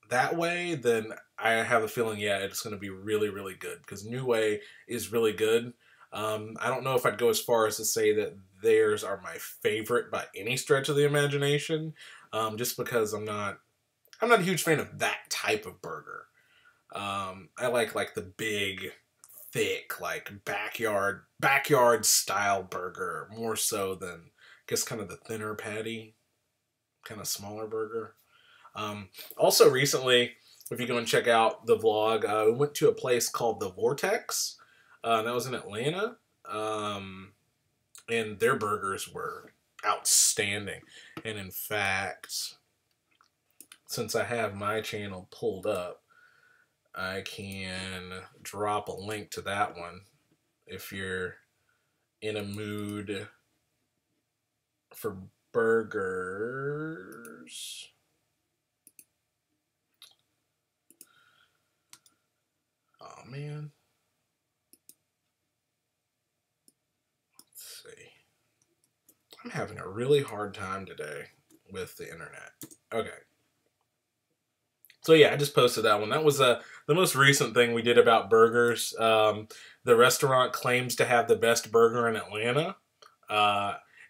that way, then I have a feeling, yeah, it's going to be really, really good because New Way is really good. I don't know if I'd go as far as to say that theirs are my favorite by any stretch of the imagination, just because I'm not a huge fan of that type of burger. I like the big, thick, like backyard style burger more so than I guess kind of the thinner patty, kind of smaller burger. Also recently, if you go and check out the vlog, we went to a place called the Vortex. That was in Atlanta. And their burgers were outstanding. And in fact, since I have my channel pulled up, I can drop a link to that one if you're in a mood for burgers. Oh man. Let's see. I'm having a really hard time today with the internet. Okay. So yeah, I just posted that one. That was the most recent thing we did about burgers. The restaurant claims to have the best burger in Atlanta.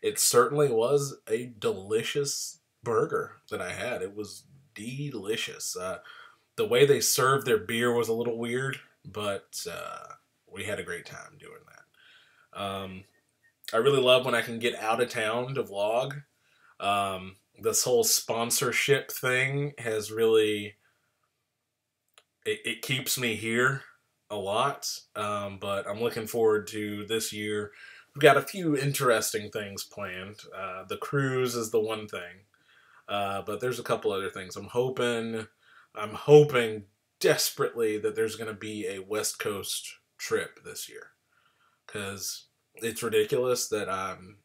It certainly was a delicious burger that I had. It was delicious. The way they served their beer was a little weird, but we had a great time doing that. I really love when I can get out of town to vlog. This whole sponsorship thing has really, it keeps me here a lot, but I'm looking forward to this year. We've got a few interesting things planned. The cruise is the one thing, but there's a couple other things. I'm hoping desperately that there's going to be a West Coast trip this year, because it's ridiculous that I'm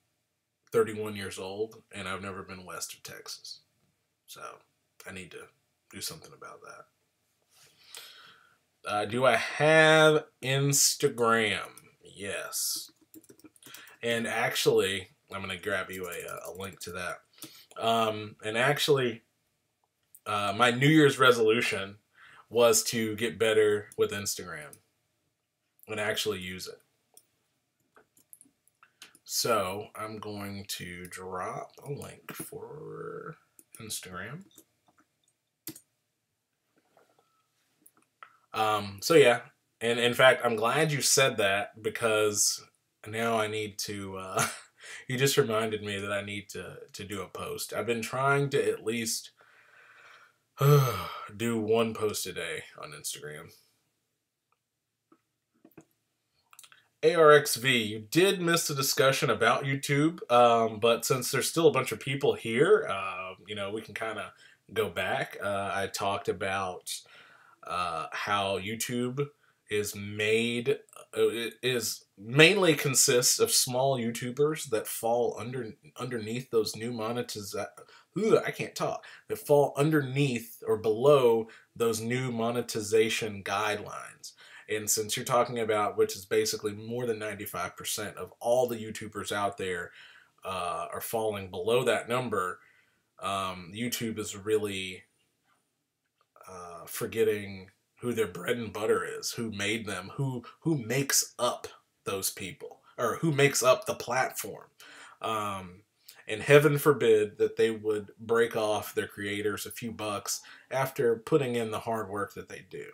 31 years old and I've never been west of Texas. So I need to do something about that. Do I have Instagram? Yes. And actually, I'm going to grab you a link to that. And actually, my New Year's resolution was to get better with Instagram and actually use it. So I'm going to drop a link for Instagram. So yeah, and in fact, I'm glad you said that, because now I need to, you just reminded me that I need to do a post. I've been trying to at least do one post a day on Instagram. ARXV, you did miss the discussion about YouTube, but since there's still a bunch of people here, you know, we can kind of go back. I talked about how YouTube is made, is mainly consists of small YouTubers that fall underneath those new I can't talk. That fall underneath or below those new monetization guidelines. And since you're talking about, which is basically more than 95% of all the YouTubers out there are falling below that number, YouTube is really forgetting who their bread and butter is, who made them, who makes up those people, or who makes up the platform. And heaven forbid that they would break off their creators a few bucks after putting in the hard work that they do.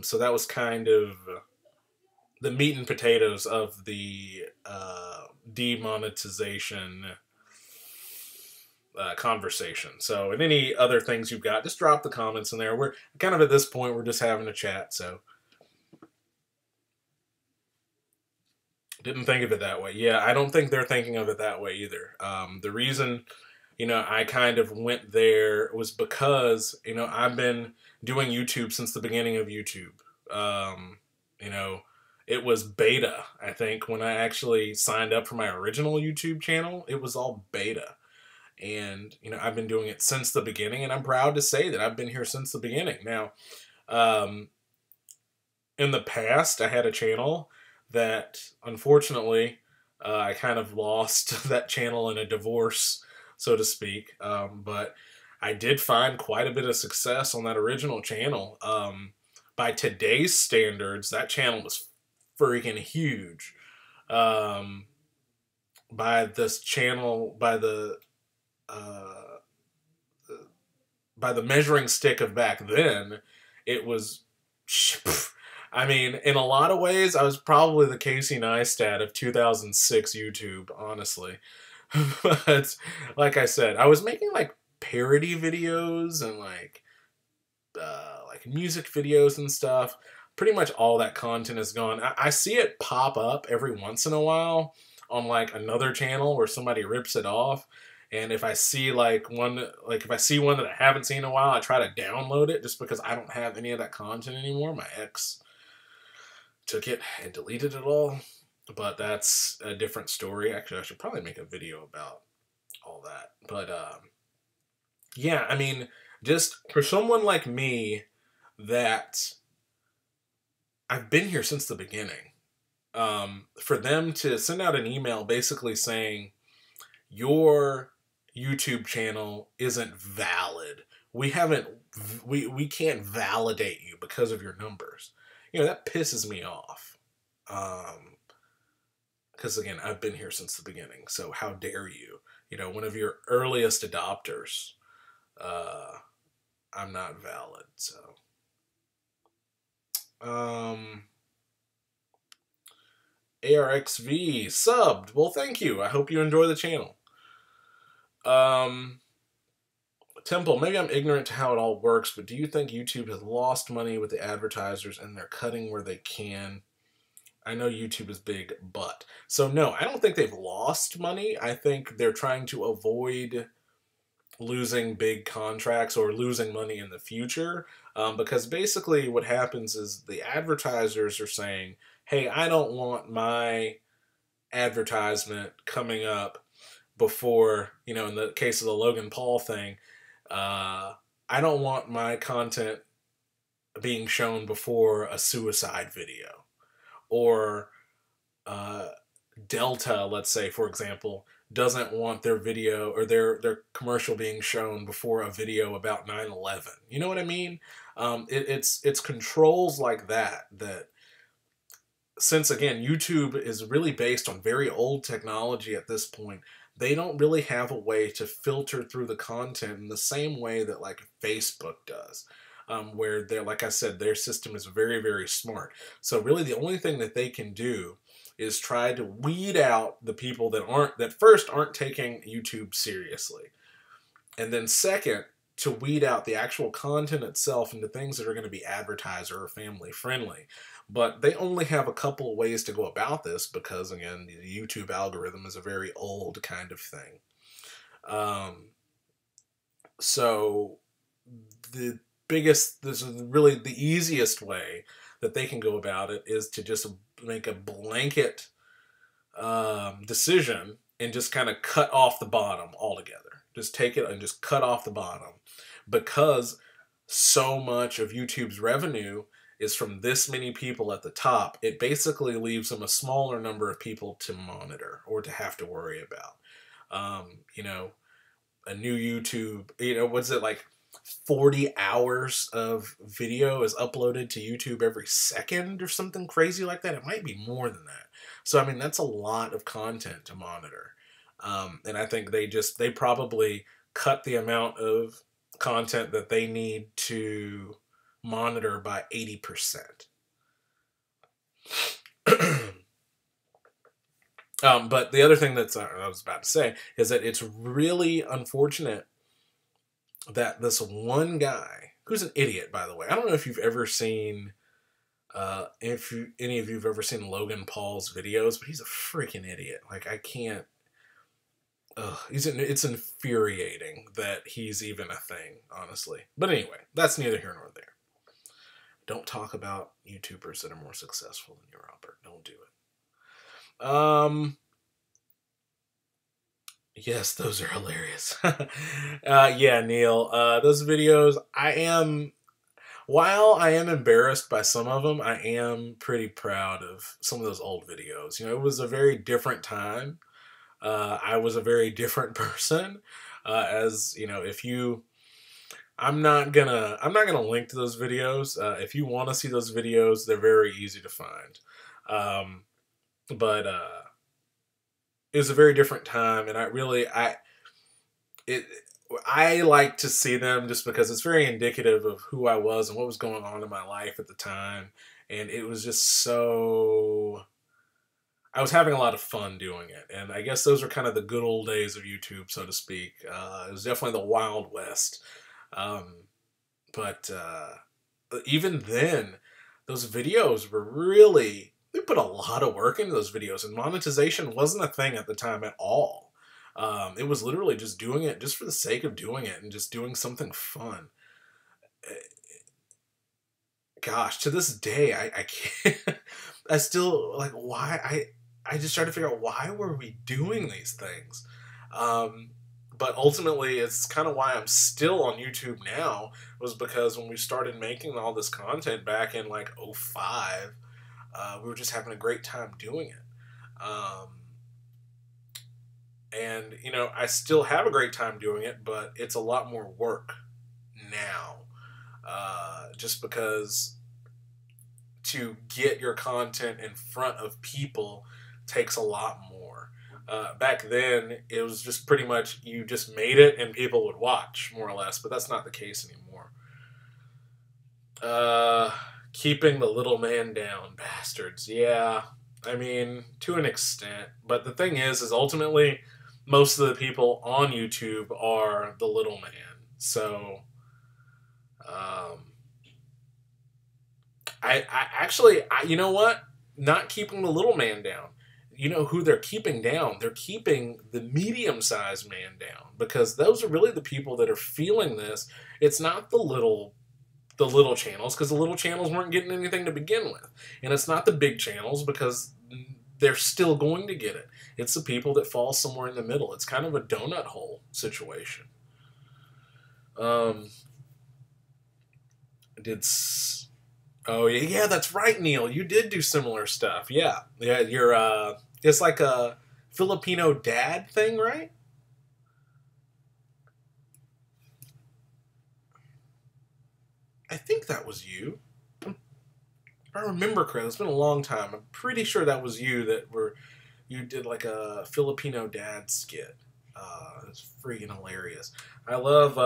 So that was kind of the meat and potatoes of the demonetization conversation. So, and any other things you've got, just drop the comments in there. We're kind of at this point, we're just having a chat. So, didn't think of it that way. Yeah, I don't think they're thinking of it that way either. The reason, you know, I kind of went there was because, you know, I've been doing YouTube since the beginning of YouTube. You know, it was beta, I think, when I actually signed up for my original YouTube channel. It was all beta. And, you know, I've been doing it since the beginning, and I'm proud to say that I've been here since the beginning. Now, in the past, I had a channel that, unfortunately, I kind of lost that channel in a divorce, so to speak. But I did find quite a bit of success on that original channel. By today's standards, that channel was freaking huge. By this channel, by the measuring stick of back then, it was, I mean, in a lot of ways, I was probably the Casey Neistat of 2006 YouTube, honestly. But like I said, I was making like parody videos and like music videos and stuff. Pretty much all that content is gone. I see it pop up every once in a while on like another channel where somebody rips it off. And if I see like if I see one that I haven't seen in a while, I try to download it just because I don't have any of that content anymore. My ex took it and deleted it all. But that's a different story. Actually, I should probably make a video about all that. But yeah, I mean, just for someone like me that I've been here since the beginning, for them to send out an email basically saying your YouTube channel isn't valid. We can't validate you because of your numbers. You know, that pisses me off. Because again, I've been here since the beginning. So how dare you? You know, one of your earliest adopters. I'm not valid. So, ARXV subbed. Well, thank you. I hope you enjoy the channel. Temple, maybe I'm ignorant to how it all works, but do you think YouTube has lost money with the advertisers and they're cutting where they can? I know YouTube is big, but. So no, I don't think they've lost money. I think they're trying to avoid losing big contracts or losing money in the future. Because basically what happens is the advertisers are saying, hey, I don't want my advertisement coming up before, you know, in the case of the Logan Paul thing, I don't want my content being shown before a suicide video. Or Delta, let's say, for example, doesn't want their video or their commercial being shown before a video about 9/11. You know what I mean? It's controls like that since, again, YouTube is really based on very old technology at this point, they don't really have a way to filter through the content in the same way that like Facebook does. Where they're, like I said, their system is very, very smart. So really the only thing that they can do is try to weed out the people that first aren't taking YouTube seriously. And then second, to weed out the actual content itself into things that are going to be advertiser or family friendly. But they only have a couple of ways to go about this because, again, the YouTube algorithm is a very old kind of thing. So this is really the easiest way that they can go about it is to just make a blanket decision and just kind of cut off the bottom altogether. Just take it and just cut off the bottom, because so much of YouTube's revenue is from this many people at the top. It basically leaves them a smaller number of people to monitor or to have to worry about. You know, a new YouTube, you know, what's it like? 40 hours of video is uploaded to YouTube every second or something crazy like that. It might be more than that. So, I mean, that's a lot of content to monitor. And I think they probably cut the amount of content that they need to monitor by 80%. But the other thing that's I was about to say is that it's really unfortunate that this one guy, who's an idiot, by the way. I don't know if you've ever seen, any of you have ever seen Logan Paul's videos, but he's a freaking idiot. Like, I can't, it's infuriating that he's even a thing, honestly. But anyway, that's neither here nor there. Don't talk about YouTubers that are more successful than you, Robert. Don't do it. Yes, those are hilarious. Yeah, Neil, those videos, while I am embarrassed by some of them, I am pretty proud of some of those old videos. You know, it was a very different time. I was a very different person. As you know, I'm not gonna link to those videos. If you want to see those videos, they're very easy to find. But it was a very different time, and I like to see them just because it's very indicative of who I was and what was going on in my life at the time. And it was just so, I was having a lot of fun doing it. And I guess those were kind of the good old days of YouTube, so to speak. It was definitely the Wild West. But even then, those videos were really, we put a lot of work into those videos, and monetization wasn't a thing at the time at all. It was literally just doing it just for the sake of doing it and just doing something fun. Gosh, to this day, I can't. I still like why I just try to figure out why were we doing these things. Um, but ultimately, it's kind of why I'm still on YouTube now, was because when we started making all this content back in like '05, we were just having a great time doing it. And you know, I still have a great time doing it, but it's a lot more work now, just because to get your content in front of people takes a lot more. Back then, it was just pretty much you just made it and people would watch, more or less, but that's not the case anymore. Keeping the little man down, bastards. Yeah, I mean, to an extent. But the thing is ultimately, most of the people on YouTube are the little man. So, um, you know what? Not keeping the little man down. You know who they're keeping down? They're keeping the medium-sized man down, because those are really the people that are feeling this. It's not the little channels, because the little channels weren't getting anything to begin with, and it's not the big channels because they're still going to get it. It's the people that fall somewhere in the middle. It's kind of a donut hole situation. Did Oh yeah, that's right, Neil. You did do similar stuff. Yeah, yeah. You're it's like a Filipino dad thing, right? I think that was you. If I remember correctly, it's been a long time. I'm pretty sure that was you you did like a Filipino dad skit. It's freaking hilarious. I love.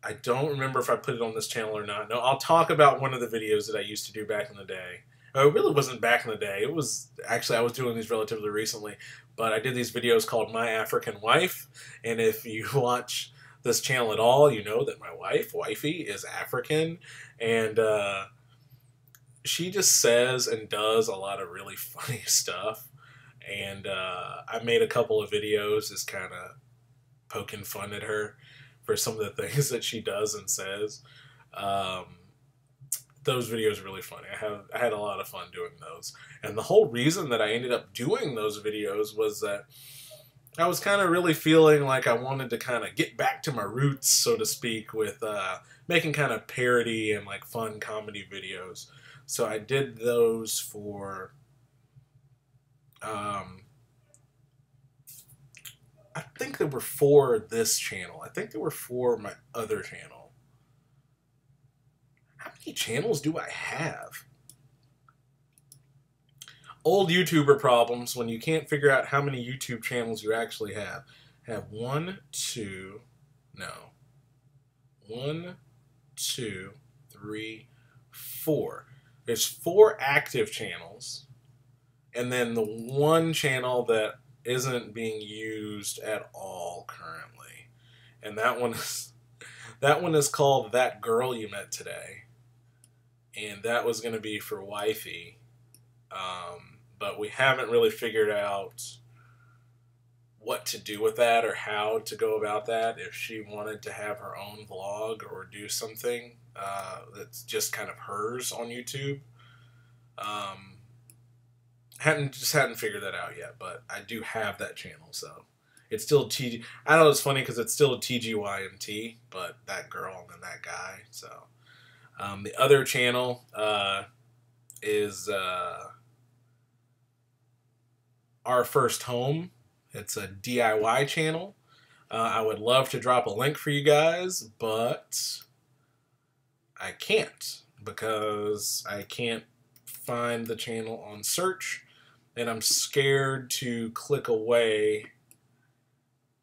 I don't remember if I put it on this channel or not. No, I'll talk about one of the videos that I used to do back in the day. Oh, it really wasn't back in the day. It was actually, I was doing these relatively recently, but I did these videos called My African Wife. And if you watch this channel at all, you know that my wifey, is African. And she just says and does a lot of really funny stuff. And I made a couple of videos just kind of poking fun at her for some of the things that she does and says. Those videos are really funny. I had a lot of fun doing those. And the whole reason that I ended up doing those videos was that I was kind of really feeling like I wanted to kind of get back to my roots, so to speak, with making kind of parody and like fun comedy videos. So I did those for I think they were for this channel. I think they were for my other channel. How many channels do I have? Old YouTuber problems when you can't figure out how many YouTube channels you actually have. I have 1, 2, 3, 4. There's 4 active channels, and then the one channel that isn't being used at all currently, and that one is called That Girl You Met Today, and that was going to be for wifey, but we haven't really figured out what to do with that or how to go about that. If she wanted to have her own vlog or do something that's just kind of hers on YouTube. Hadn't figured that out yet, but I do have that channel, so it's still TG. I know it's funny because it's still TGYMT, but That Girl and then That Guy. So the other channel is Our First Home. It's a DIY channel. I would love to drop a link for you guys, but I can't, because I can't find the channel on search, and I'm scared to click away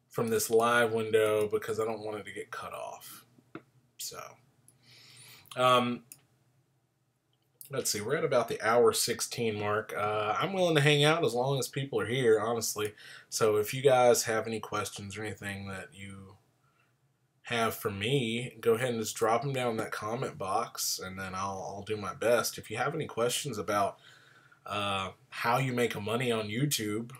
from this live window because I don't want it to get cut off. So, let's see, we're at about the hour 16 mark. I'm willing to hang out as long as people are here, honestly. So if you guys have any questions or anything that you have for me, go ahead and just drop them down in that comment box, and then I'll do my best. If you have any questions about how you make money on YouTube,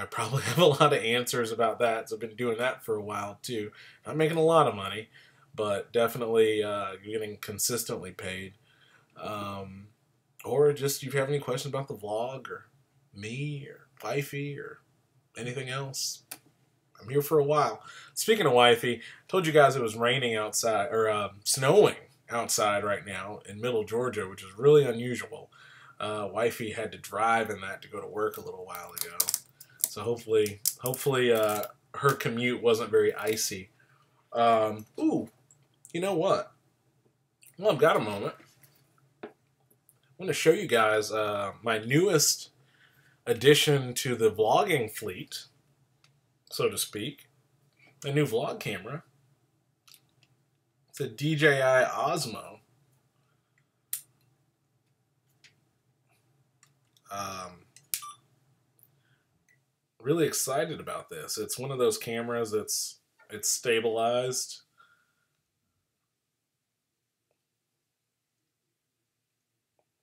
I probably have a lot of answers about that. So I've been doing that for a while too. Not making a lot of money, but definitely getting consistently paid. Um, or just if you have any questions about the vlog or me or wifey or anything else, I'm here for a while. Speaking of wifey, told you guys it was raining outside or snowing outside right now in middle Georgia, which is really unusual. Wifey had to drive in that to go to work a little while ago, so hopefully her commute wasn't very icy. Ooh, you know what? Well, I've got a moment. I want to show you guys my newest addition to the vlogging fleet, so to speak. A new vlog camera. It's a DJI Osmo. Really excited about this. It's one of those cameras that's stabilized.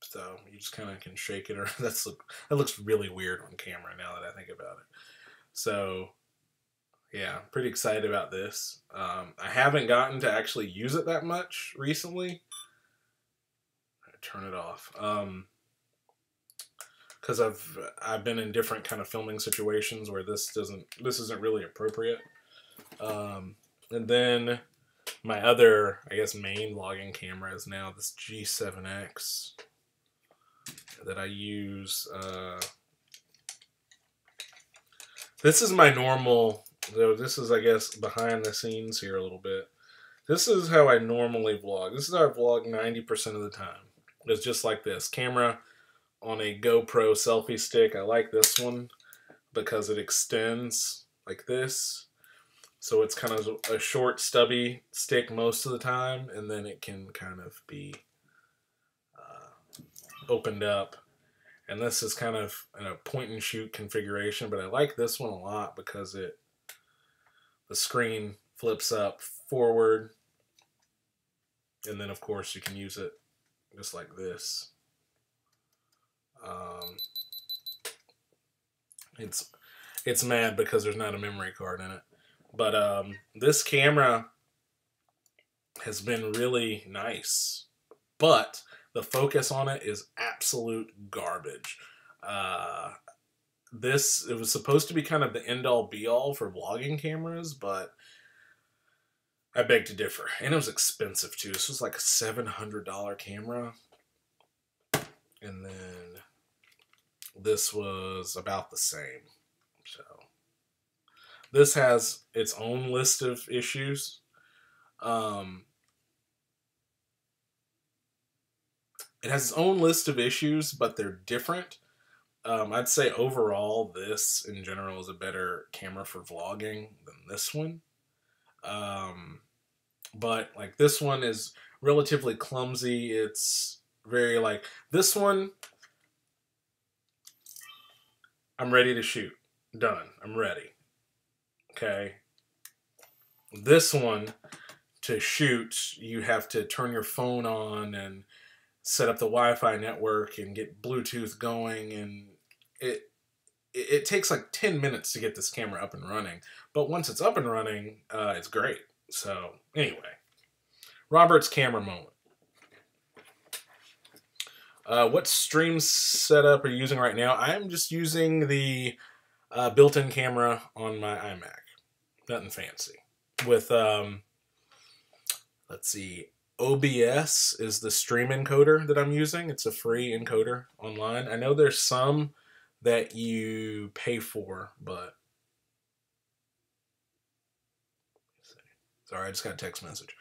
So you just kind of can shake it, or that looks really weird on camera now that I think about it. So yeah, pretty excited about this. I haven't gotten to actually use it that much recently. Turn it off. Because I've been in different kind of filming situations where this isn't really appropriate. And then my other, I guess, main vlogging camera is now this G7X that I use. This is my normal. So this is, I guess, behind the scenes here a little bit. This is how I normally vlog. This is how I vlog 90% of the time. It's just like this. Camera on a GoPro selfie stick. I like this one because it extends like this. So it's kind of a short, stubby stick most of the time, and then it can kind of be opened up. And this is kind of in a point and shoot configuration, but I like this one a lot because the screen flips up forward, and then of course you can use it just like this. It's mad because there's not a memory card in it, but this camera has been really nice, but the focus on it is absolute garbage. It was supposed to be kind of the end-all be-all for vlogging cameras, but I beg to differ. And it was expensive too. This was like a $700 camera. And then this was about the same. So this has its own list of issues. It has its own list of issues, but they're different. I'd say overall, this in general is a better camera for vlogging than this one. But like this one is relatively clumsy. It's very like this one. I'm ready to shoot. Done. I'm ready. Okay. This one, to shoot, you have to turn your phone on and set up the Wi-Fi network and get Bluetooth going, and it takes like 10 minutes to get this camera up and running. But once it's up and running, it's great. So anyway, Robert's camera moment. What stream setup are you using right now? I'm just using the built-in camera on my iMac. Nothing fancy. With, let's see, OBS is the stream encoder that I'm using. It's a free encoder online. I know there's some that you pay for, but... Sorry, I just got a text message.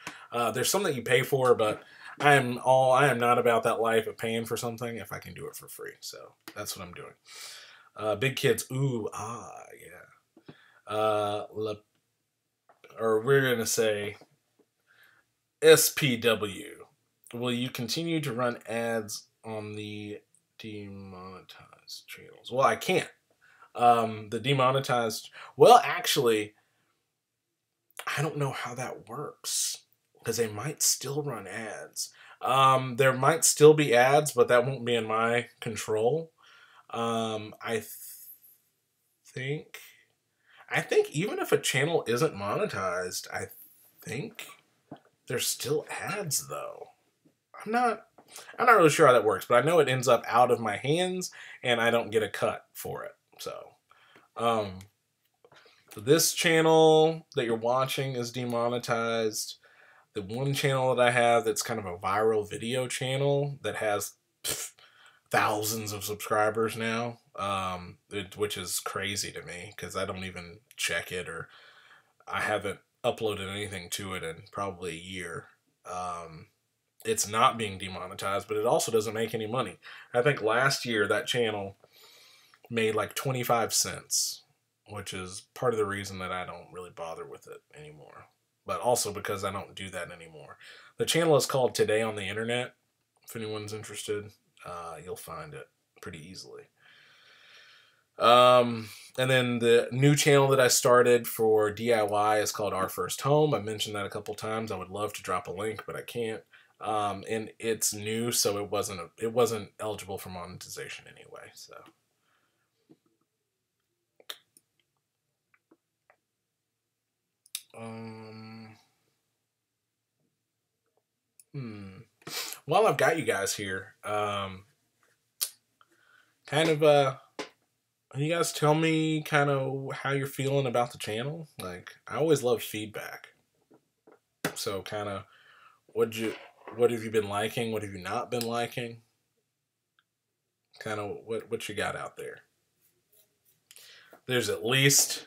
There's some that you pay for, but I am not about that life of paying for something if I can do it for free. So that's what I'm doing. Big kids, ooh, ah, yeah. Or we're going to say SPW. Will you continue to run ads on the demonetized channels? Well, I can't. The demonetized... Well, actually, I don't know how that works, because they might still run ads. There might still be ads, but that won't be in my control. I think I think even if a channel isn't monetized, I think there's still ads though. I'm not really sure how that works, but I know it ends up out of my hands and I don't get a cut for it. So, this channel that you're watching is demonetized. The one channel that I have that's kind of a viral video channel that has thousands of subscribers now, which is crazy to me because I don't even check it, or I haven't uploaded anything to it in probably a year. It's not being demonetized, but it also doesn't make any money. I think last year that channel made like 25 cents, which is part of the reason that I don't really bother with it anymore. But also because I don't do that anymore. The channel is called Today on the Internet. If anyone's interested, you'll find it pretty easily. And then the new channel that I started for DIY is called Our First Home. I mentioned that a couple times. I would love to drop a link, but I can't. And it's new, so it wasn't eligible for monetization anyway. So, while I've got you guys here, kind of you guys tell me kind of how you're feeling about the channel. Like, I always love feedback. So kind of what have you been liking? What have you not been liking? Kind of what you got out there. There's at least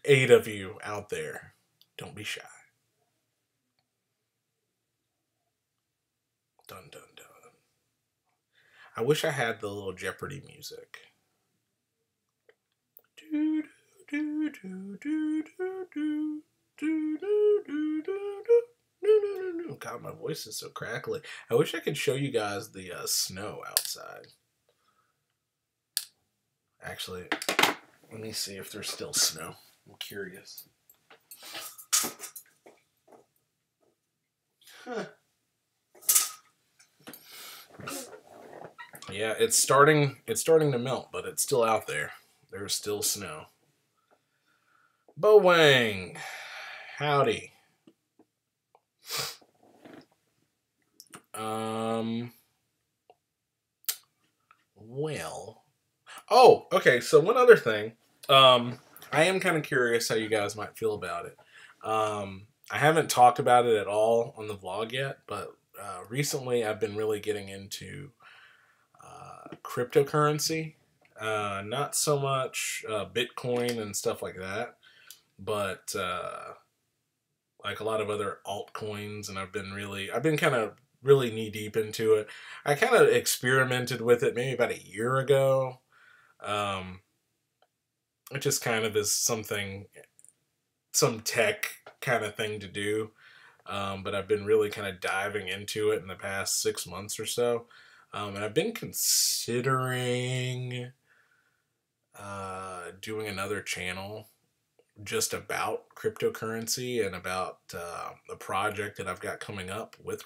8 of you out there. Don't be shy. Dun dun dun. I wish I had the little Jeopardy music. Do do do do do do do do do do do. God, my voice is so crackly. I wish I could show you guys the snow outside. Actually, let me see if there's still snow. I'm curious. Huh. Yeah, it's starting to melt, but it's still out there. There's still snow. Bo Wang, howdy. Well, oh, okay. So one other thing, I am kind of curious how you guys might feel about it. I haven't talked about it at all on the vlog yet, but recently I've been really getting into cryptocurrency. Not so much Bitcoin and stuff like that, but like a lot of other altcoins, and I've been kind of really knee deep into it. I kind of experimented with it maybe about a year ago. It just kind of is some tech kind of thing to do. But I've been really kind of diving into it in the past 6 months or so. And I've been considering doing another channel just about cryptocurrency and about the project that I've got coming up with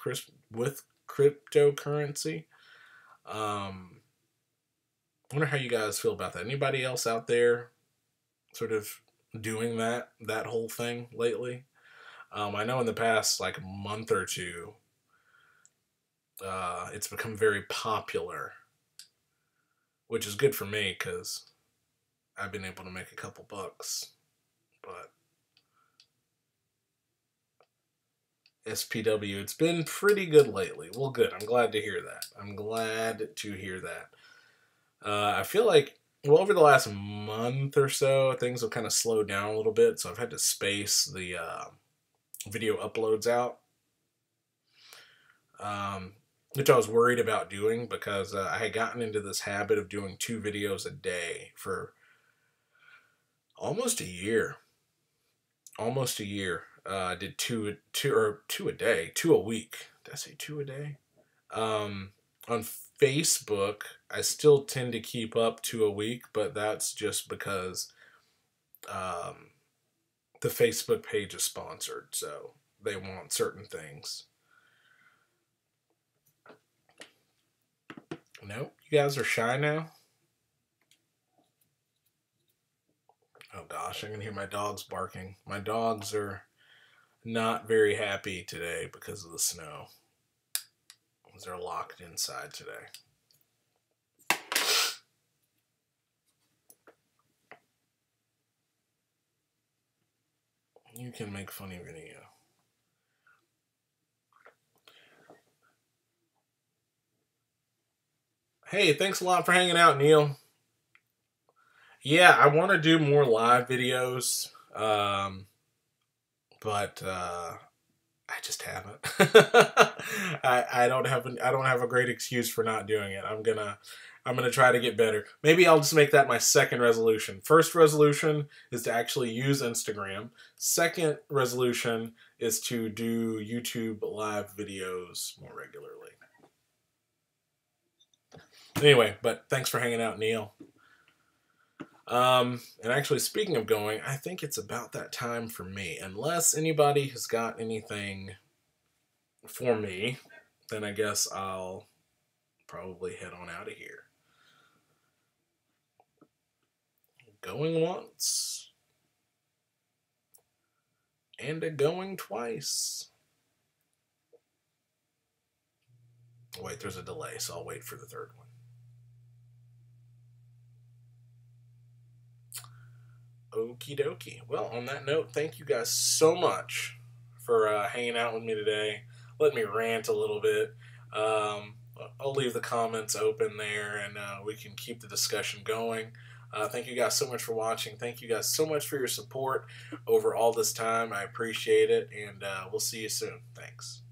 cryptocurrency. I wonder how you guys feel about that. Anybody else out there sort of doing that whole thing lately? I know in the past like month or two, it's become very popular, which is good for me because I've been able to make a couple bucks. But SPW, it's been pretty good lately. Well, good. I'm glad to hear that. I feel like, well, over the last month or so, things have kind of slowed down a little bit, so I've had to space the video uploads out, which I was worried about doing because I had gotten into this habit of doing 2 videos a day for almost a year. I did two a day, 2 a week. Did I say 2 a day? On Facebook, I still tend to keep up 2 a week, but that's just because the Facebook page is sponsored, so they want certain things. No, you guys are shy now? gosh, I can hear my dogs barking. My dogs are not very happy today because of the snow. They're locked inside today. You can make funny video. Hey, thanks a lot for hanging out, Neil. Yeah, I want to do more live videos, but I just haven't. I don't have a great excuse for not doing it. I'm gonna try to get better. Maybe I'll just make that my second resolution. First resolution is to actually use Instagram. Second resolution is to do YouTube live videos more regularly. Anyway, but thanks for hanging out, Neil. And actually, speaking of going, I think it's about that time for me. Unless anybody has got anything for me, then I guess I'll probably head on out of here. Going once. And a going twice. Wait, there's a delay, so I'll wait for the third one. Okie dokie. Well, on that note, thank you guys so much for hanging out with me today. Let me rant a little bit. I'll leave the comments open there, and we can keep the discussion going. Thank you guys so much for watching. Thank you guys so much for your support over all this time. I appreciate it, and we'll see you soon. Thanks.